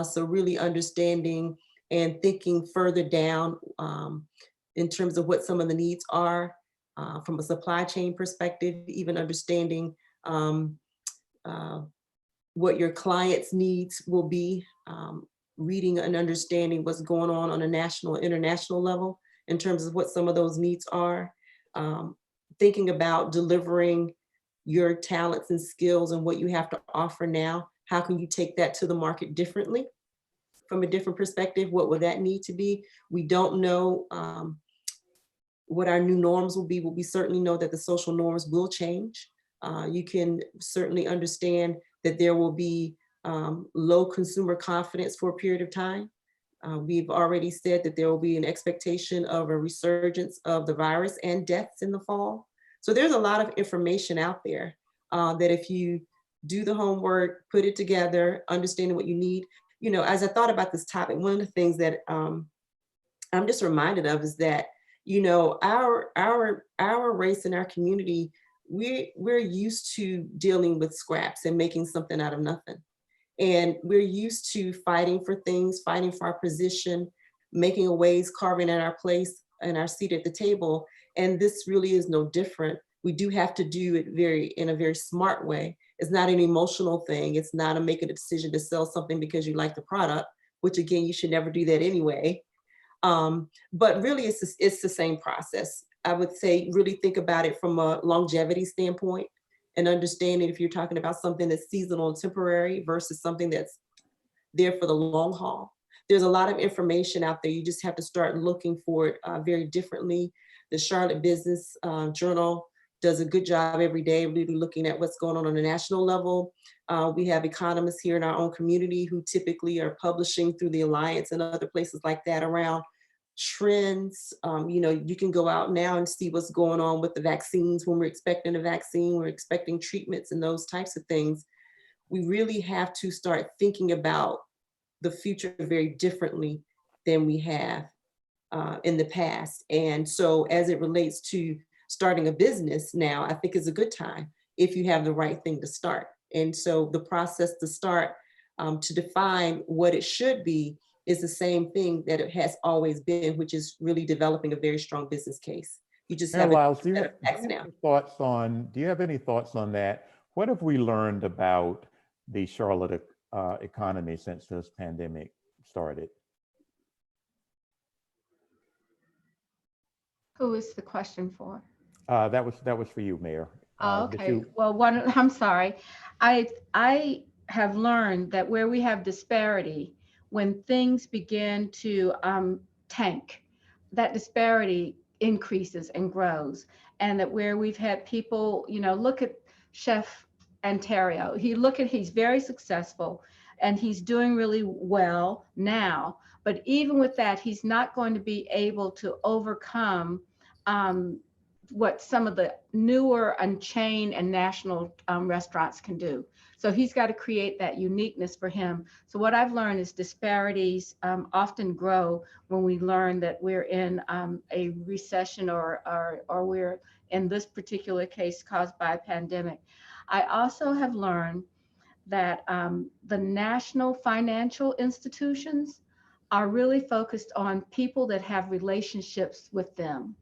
So really understanding and thinking further down in terms of what some of the needs are from a supply chain perspective, even understanding what your clients' needs will be, reading and understanding what's going on a national, international level in terms of what some of those needs are, thinking about delivering your talents and skills and what you have to offer now. How can you take that to the market differently from a different perspective? What would that need to be? We don't know what our new norms will be, but we certainly know that the social norms will change. You can certainly understand that there will be low consumer confidence for a period of time. We've already said that there will be an expectation of a resurgence of the virus and deaths in the fall. So there's a lot of information out there that if you do the homework, put it together, understanding what you need. You know, as I thought about this topic, one of the things that I'm just reminded of is that, you know, our race and our community, we're used to dealing with scraps and making something out of nothing. And we're used to fighting for things, fighting for our position, making a ways, carving at our place and our seat at the table. And this really is no different. We do have to do it in a very smart way. It's not an emotional thing. It's not making a decision to sell something because you like the product, which again, you should never do that anyway. But really it's the same process. I would say really think about it from a longevity standpoint and understanding if you're talking about something that's seasonal and temporary versus something that's there for the long haul. There's a lot of information out there. You just have to start looking for it very differently. The Charlotte Business Journal does a good job every day, really looking at what's going on a national level. We have economists here in our own community who typically are publishing through the Alliance and other places like that around trends. You know, you can go out now and see what's going on with the vaccines. When we're expecting a vaccine, we're expecting treatments and those types of things. We really have to start thinking about the future very differently than we have in the past. And so as it relates to starting a business now, I think is a good time if you have the right thing to start. And so the process to start to define what it should be is the same thing that it has always been, which is really developing a very strong business case. You just have Lyles, do you have any thoughts on that? What have we learned about the Charlotte economy since this pandemic started? Who is the question for? That was for you, Mayor. Okay. Well, I'm sorry. I have learned that where we have disparity, when things begin to tank, that disparity increases and grows. And that where we've had people, you know, look at Chef Andarrio. He's very successful and he's doing really well now. But even with that, he's not going to be able to overcome what some of the newer and chain and national restaurants can do. So he's got to create that uniqueness for him. So what I've learned is disparities often grow when we learn that we're in a recession or we're in this particular case caused by a pandemic. I also have learned that the national financial institutions are really focused on people that have relationships with them.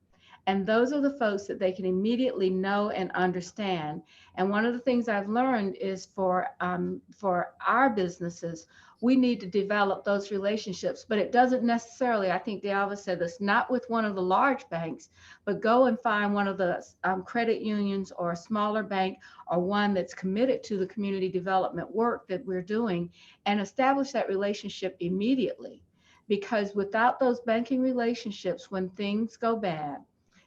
And those are the folks that they can immediately know and understand. And one of the things I've learned is for our businesses, we need to develop those relationships, but it doesn't necessarily, I think DeAlva said this, not with one of the large banks, but go and find one of the credit unions or a smaller bank or one that's committed to the community development work that we're doing and establish that relationship immediately. Because without those banking relationships, when things go bad,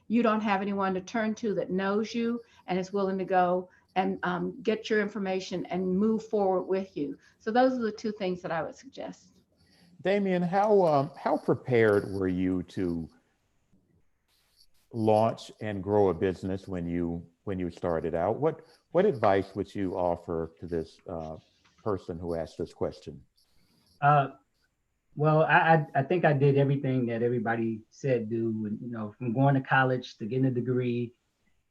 you don't have anyone to turn to that knows you and is willing to go and get your information and move forward with you. So those are the two things that I would suggest. Damian, how prepared were you to launch and grow a business when you when you started out. What advice would you offer to this person who asked this question? Well, I think I did everything that everybody said do, and, you know, from going to college to getting a degree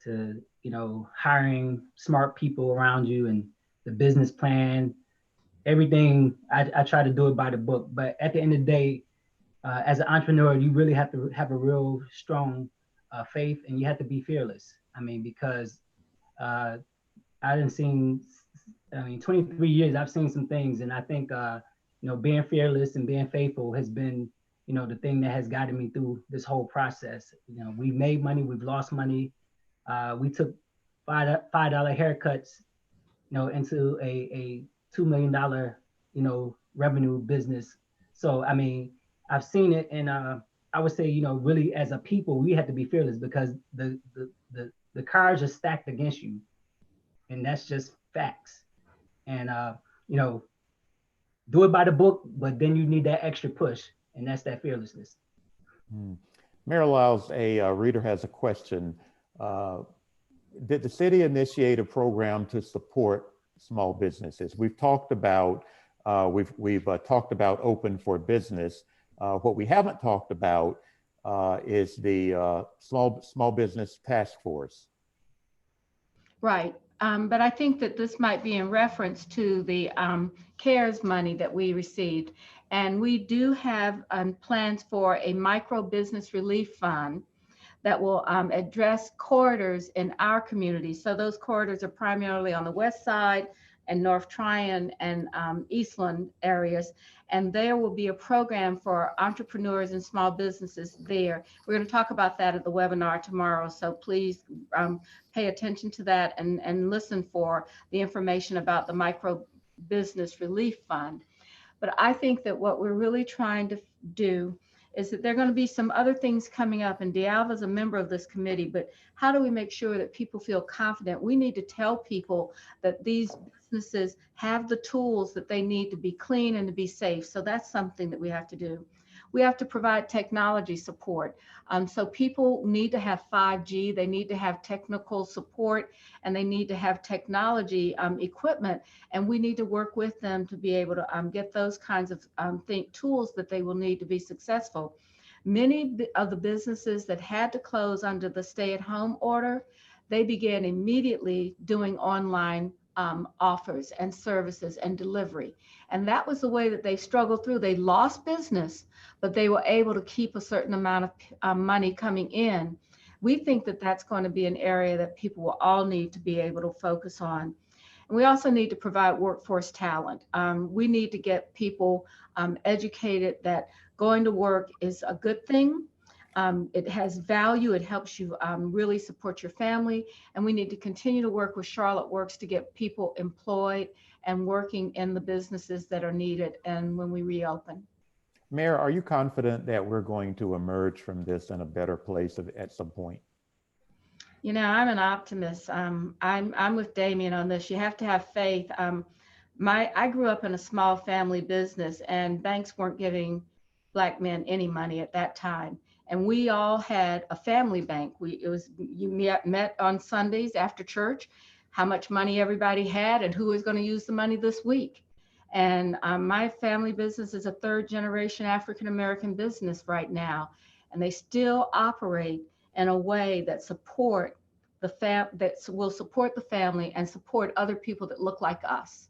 to, you know, hiring smart people around you and the business plan, everything. I try to do it by the book. But at the end of the day, as an entrepreneur, you really have to have a real strong faith, and you have to be fearless. I mean, because I didn't seen, 23 years, I've seen some things, and I think, you know, being fearless and being faithful has been, you know, the thing that has guided me through this whole process. You know, we've made money, we've lost money. We took $5 haircuts, you know, into a $2 million, you know, revenue business. So, I mean, I've seen it, and I would say, you know, really as a people, we have to be fearless because the cards are stacked against you, and that's just facts. And you know, do it by the book, but then you need that extra push, and that's that fearlessness. Mayor Lyles, a reader has a question. Did the city initiate a program to support small businesses? We've talked about we've talked about Open for Business. What we haven't talked about is the small business task force. Right. But I think that this might be in reference to the CARES money that we received. And we do have plans for a micro business relief fund that will address corridors in our community. So those corridors are primarily on the west side and North Tryon and Eastland areas. And there will be a program for entrepreneurs and small businesses there. We're going to talk about that at the webinar tomorrow. So please pay attention to that and listen for the information about the Micro Business Relief Fund. But I think that what we're really trying to do is that there are going to be some other things coming up, and DeAlva is a member of this committee, but how do we make sure that people feel confident? We need to tell people that these businesses have the tools that they need to be clean and to be safe. So that's something that we have to do. We have to provide technology support. So people need to have 5G, they need to have technical support, and they need to have technology equipment. And we need to work with them to be able to get those kinds of tools that they will need to be successful. Many of the businesses that had to close under the stay-at-home order, they began immediately doing online offers and services and delivery. And that was the way that they struggled through. They lost business, but they were able to keep a certain amount of money coming in. We think that that's going to be an area that people will all need to be able to focus on. And we also need to provide workforce talent. We need to get people educated that going to work is a good thing. It has value. It helps you really support your family. And we need to continue to work with Charlotte Works to get people employed and working in the businesses that are needed and when we reopen. Mayor, are you confident that we're going to emerge from this in a better place at some point? You know, I'm an optimist. I'm with Damian on this. You have to have faith. I grew up in a small family business, and banks weren't giving Black men any money at that time. And we all had a family bank. You met on Sundays after church, how much money everybody had and who was going to use the money this week. And my family business is a third generation African-American business right now. And they still operate in a way that will support the family and support other people that look like us.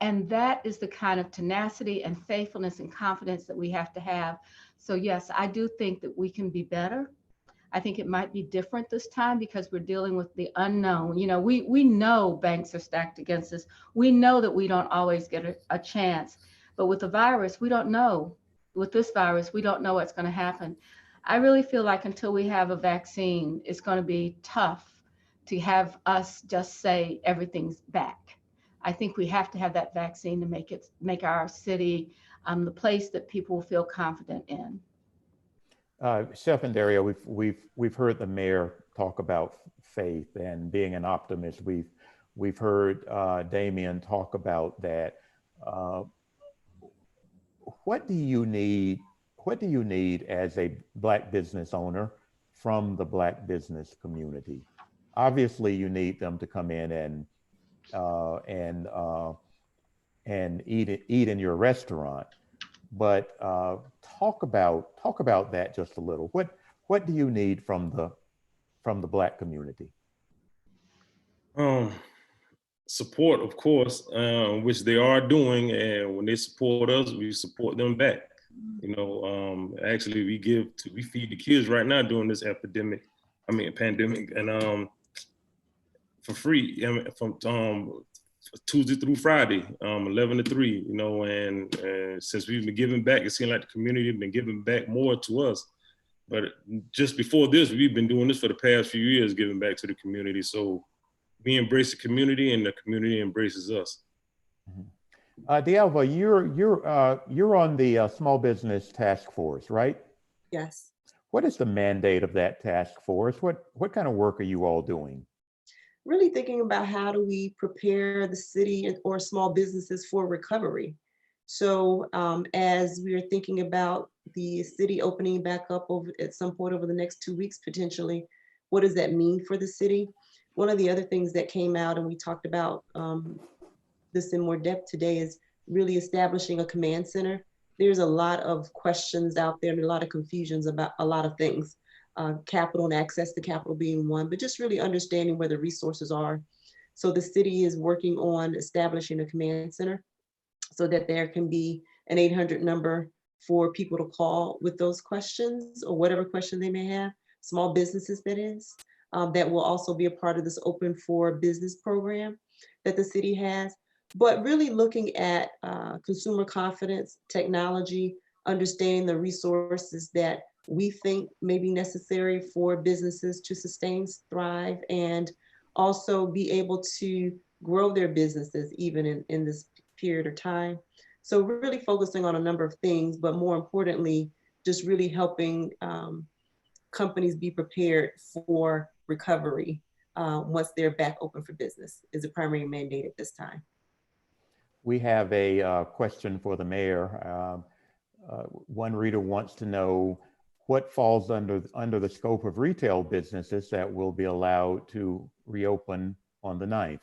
And that is the kind of tenacity and faithfulness and confidence that we have to have. So yes, I do think that we can be better. I think it might be different this time because we're dealing with the unknown. You know, we know banks are stacked against us. We know that we don't always get a chance, but with the virus, we don't know. With this virus, we don't know what's going to happen. I really feel like until we have a vaccine, it's going to be tough to have us just say everything's back. I think we have to have that vaccine to make our city the place that people feel confident in. Chef Andarrio, we've heard the mayor talk about faith and being an optimist. We've heard Damian talk about that. What do you need? What do you need as a Black business owner from the Black business community? Obviously, you need them to come in and eat in your restaurant. But talk about that just a little. What do you need from the Black community? Support, of course, which they are doing, and when they support us, we support them back. You know, actually, we feed the kids right now during this pandemic, and for free, from Tuesday through Friday, 11 to 3. You know, and since we've been giving back, it seems like the community has been giving back more to us. But just before this, we've been doing this for the past few years, giving back to the community. So we embrace the community, and the community embraces us. DeAlva, you're on the Small Business Task Force, right? Yes. What is the mandate of that task force? What kind of work are you all doing? Really thinking about how do we prepare the city or small businesses for recovery. So as we are thinking about the city opening back up at some point over the next 2 weeks, potentially, what does that mean for the city? One of the other things that came out, and we talked about this in more depth today, is really establishing a command center. There's a lot of questions out there and a lot of confusions about a lot of things, capital and access to capital being one, but just really understanding where the resources are. So the city is working on establishing a command center so that there can be an 800 number for people to call with those questions or whatever question they may have, small businesses that is. That will also be a part of this Open for Business program that the city has. But really looking at consumer confidence, technology, understanding the resources that we think may be necessary for businesses to sustain, thrive, and also be able to grow their businesses even in this period of time. So really focusing on a number of things, but more importantly, just really helping companies be prepared for recovery once they're back open for business is a primary mandate at this time. We have a question for the mayor. One reader wants to know what falls under the scope of retail businesses that will be allowed to reopen on the 9th.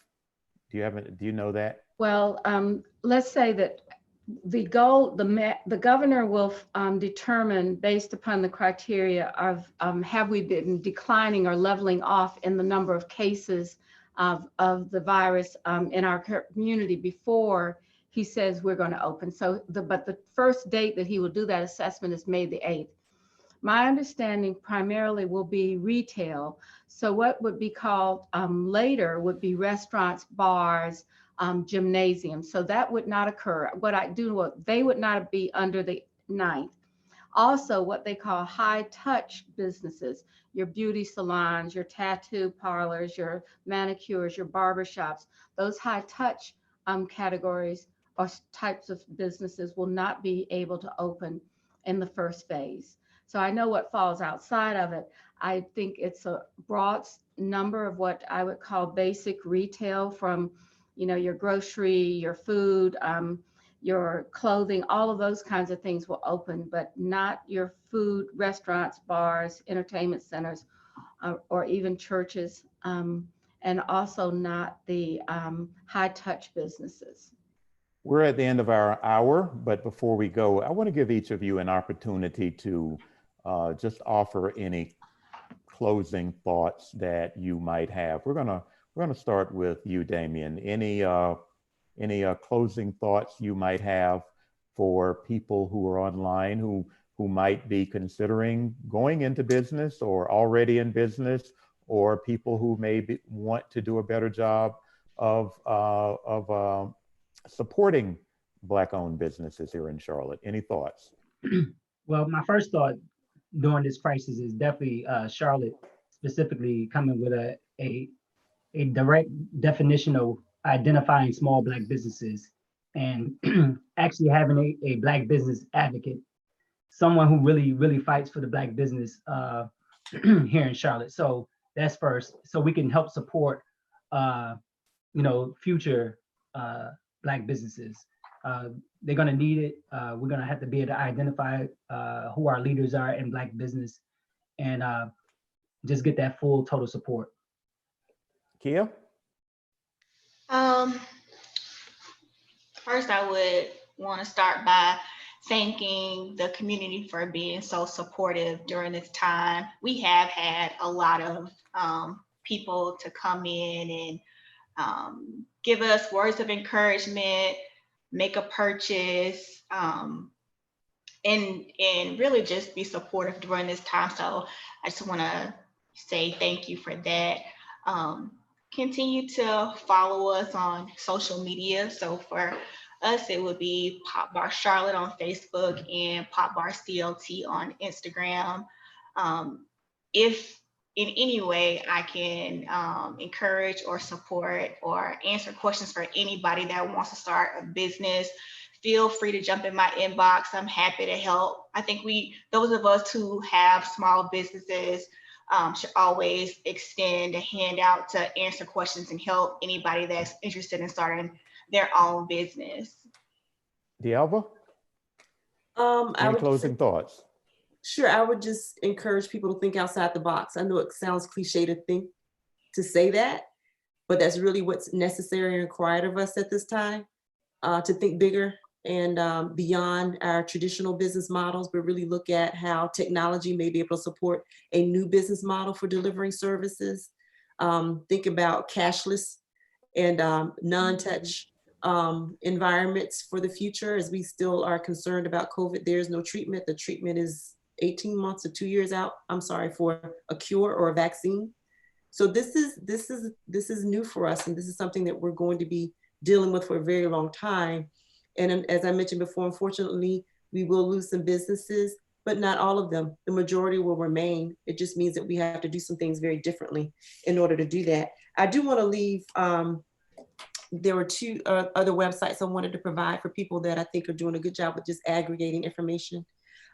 Do you know that? Well, let's say that the goal, the governor will determine based upon the criteria of have we been declining or leveling off in the number of cases of the virus in our community before he says we're going to open. So, but the first date that he will do that assessment is May the 8th. My understanding primarily will be retail. So what would be called later would be restaurants, bars, gymnasiums. So that would not occur. They would not be under the 9th. Also, what they call high touch businesses, your beauty salons, your tattoo parlors, your manicures, your barbershops, those high touch categories or types of businesses will not be able to open in the first phase. So I know what falls outside of it. I think it's a broad number of what I would call basic retail, from, you know, your grocery, your food, your clothing, all of those kinds of things will open, but not your food, restaurants, bars, entertainment centers, or even churches, and also not the high touch businesses. We're at the end of our hour, but before we go, I want to give each of you an opportunity to just offer any closing thoughts that you might have. We're gonna start with you, Damian. Any closing thoughts you might have for people who are online who might be considering going into business or already in business, or people who want to do a better job of supporting Black-owned businesses here in Charlotte? Any thoughts? Well, my first thought during this crisis is definitely Charlotte specifically coming with a direct definition of identifying small Black businesses and actually having a Black business advocate, someone who really fights for the Black business here in Charlotte. So that's first, so we can help support future Black businesses. They're gonna need it. We're gonna have to be able to identify who our leaders are in Black business and just get that full total support. Kia? First, I would want to start by thanking the community for being so supportive during this time. We have had a lot of people to come in and give us words of encouragement, make a purchase, and really just be supportive during this time. So I just want to say thank you for that. Continue to follow us on social media. So for us, it would be Pop Bar Charlotte on Facebook and Pop Bar CLT on Instagram. If in any way I can encourage or support or answer questions for anybody that wants to start a business, feel free to jump in my inbox. I'm happy to help. I think those of us who have small businesses should always extend a hand out to answer questions and help anybody that's interested in starting their own business. DeAlva? Any closing thoughts? Sure, I would just encourage people to think outside the box. I know it sounds cliche to say that, but that's really what's necessary and required of us at this time, to think bigger and beyond our traditional business models, but really look at how technology may be able to support a new business model for delivering services. Think about cashless and non-touch environments for the future, as we still are concerned about COVID. There's no treatment. The treatment is 18 months to 2 years out, I'm sorry, for a cure or a vaccine. So this is new for us, and this is something that we're going to be dealing with for a very long time. And as I mentioned before, unfortunately, we will lose some businesses, but not all of them. The majority will remain. It just means that we have to do some things very differently in order to do that. I do want to leave, there were two other websites I wanted to provide for people that I think are doing a good job with just aggregating information.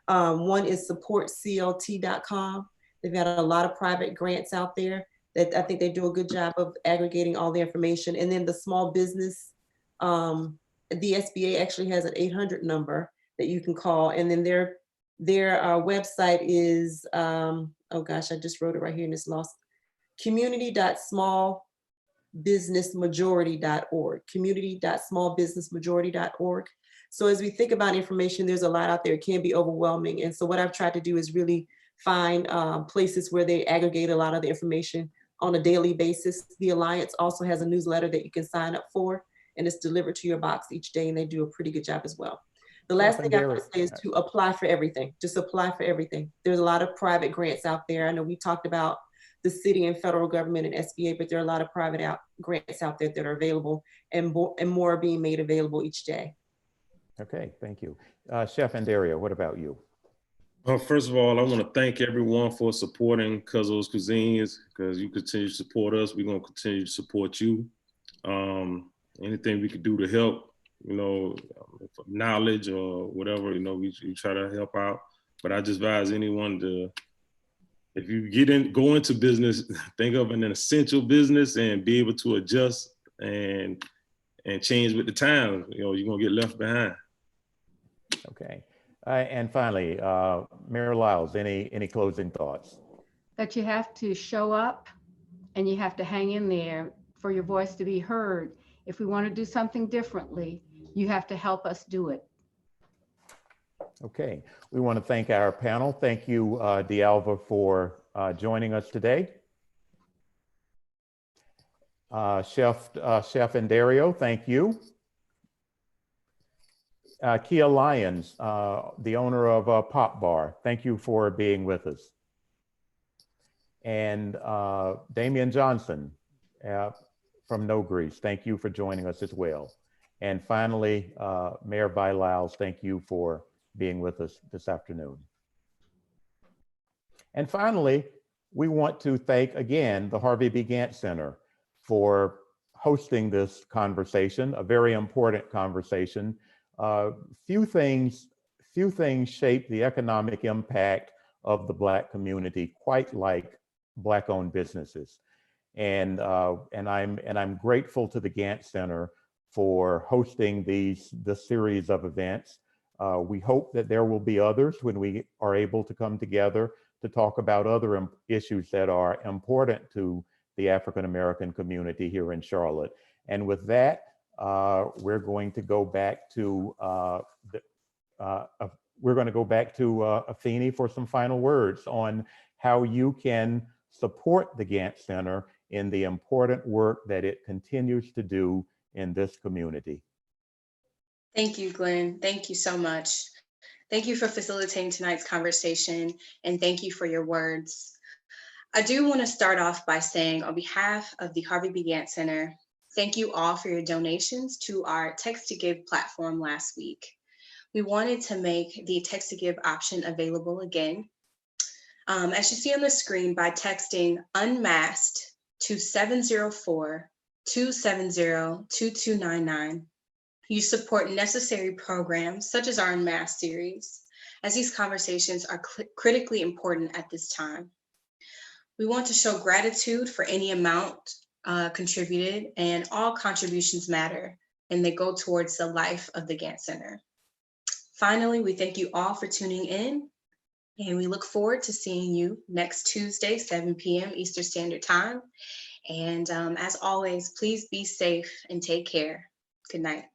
One is supportclt.com. They've got a lot of private grants out there that I think they do a good job of aggregating all the information. And then the small business, the SBA actually has an 800 number that you can call. And then their website is, oh gosh, I just wrote it right here and it's lost. community.smallbusinessmajority.org, community.smallbusinessmajority.org. So as we think about information, there's a lot out there. It can be overwhelming. And so what I've tried to do is really find places where they aggregate a lot of the information on a daily basis. The Alliance also has a newsletter that you can sign up for, and it's delivered to your box each day, and they do a pretty good job as well. The last thing I want to say is to apply for everything. Just apply for everything. There's a lot of private grants out there. I know we talked about the city and federal government and SBA, but there are a lot of private grants out there that are available, and more are being made available each day. Okay, thank you. Chef Andarrio, what about you? First of all, I want to thank everyone for supporting Cuzzo's Cuisines, because you continue to support us. We're going to continue to support you. Anything we could do to help, knowledge or whatever, we try to help out. But I just advise anyone to, if you go into business, think of an essential business and be able to adjust and change with the times. You're going to get left behind. Okay. And finally, Mayor Lyles, any closing thoughts? That you have to show up and you have to hang in there for your voice to be heard. If we want to do something differently, you have to help us do it. Okay, we want to thank our panel. Thank you, DeAlva, for joining us today. Chef Andarrio, thank you. Kia Lyons, the owner of Pop Bar, thank you for being with us. And Damian Johnson from No Grease, thank you for joining us as well. And finally, Mayor Vi Lyles, thank you for being with us this afternoon. And finally, we want to thank again the Harvey B. Gantt Center for hosting this conversation, a very important conversation. Few things shape the economic impact of the Black community quite like Black-owned businesses, and I'm grateful to the Gantt Center for hosting this series of events. We hope that there will be others when we are able to come together to talk about other issues that are important to the African American community here in Charlotte. And with that, we're going to go back to Afeni for some final words on how you can support the Gantt Center in the important work that it continues to do in this community. Thank you, Glenn. Thank you so much. Thank you for facilitating tonight's conversation, and thank you for your words. I do want to start off by saying, on behalf of the Harvey B. Gantt Center, thank you all for your donations to our Text to Give platform last week. We wanted to make the Text to Give option available again. As you see on the screen, by texting Unmasked to 704-270-2299, you support necessary programs such as our Unmasked series, as these conversations are critically important at this time. We want to show gratitude for any amount contributed, and all contributions matter, and they go towards the life of the Gantt Center. Finally, we thank you all for tuning in, and we look forward to seeing you next Tuesday, 7 p.m. Eastern Standard Time. And as always, please be safe and take care. Good night.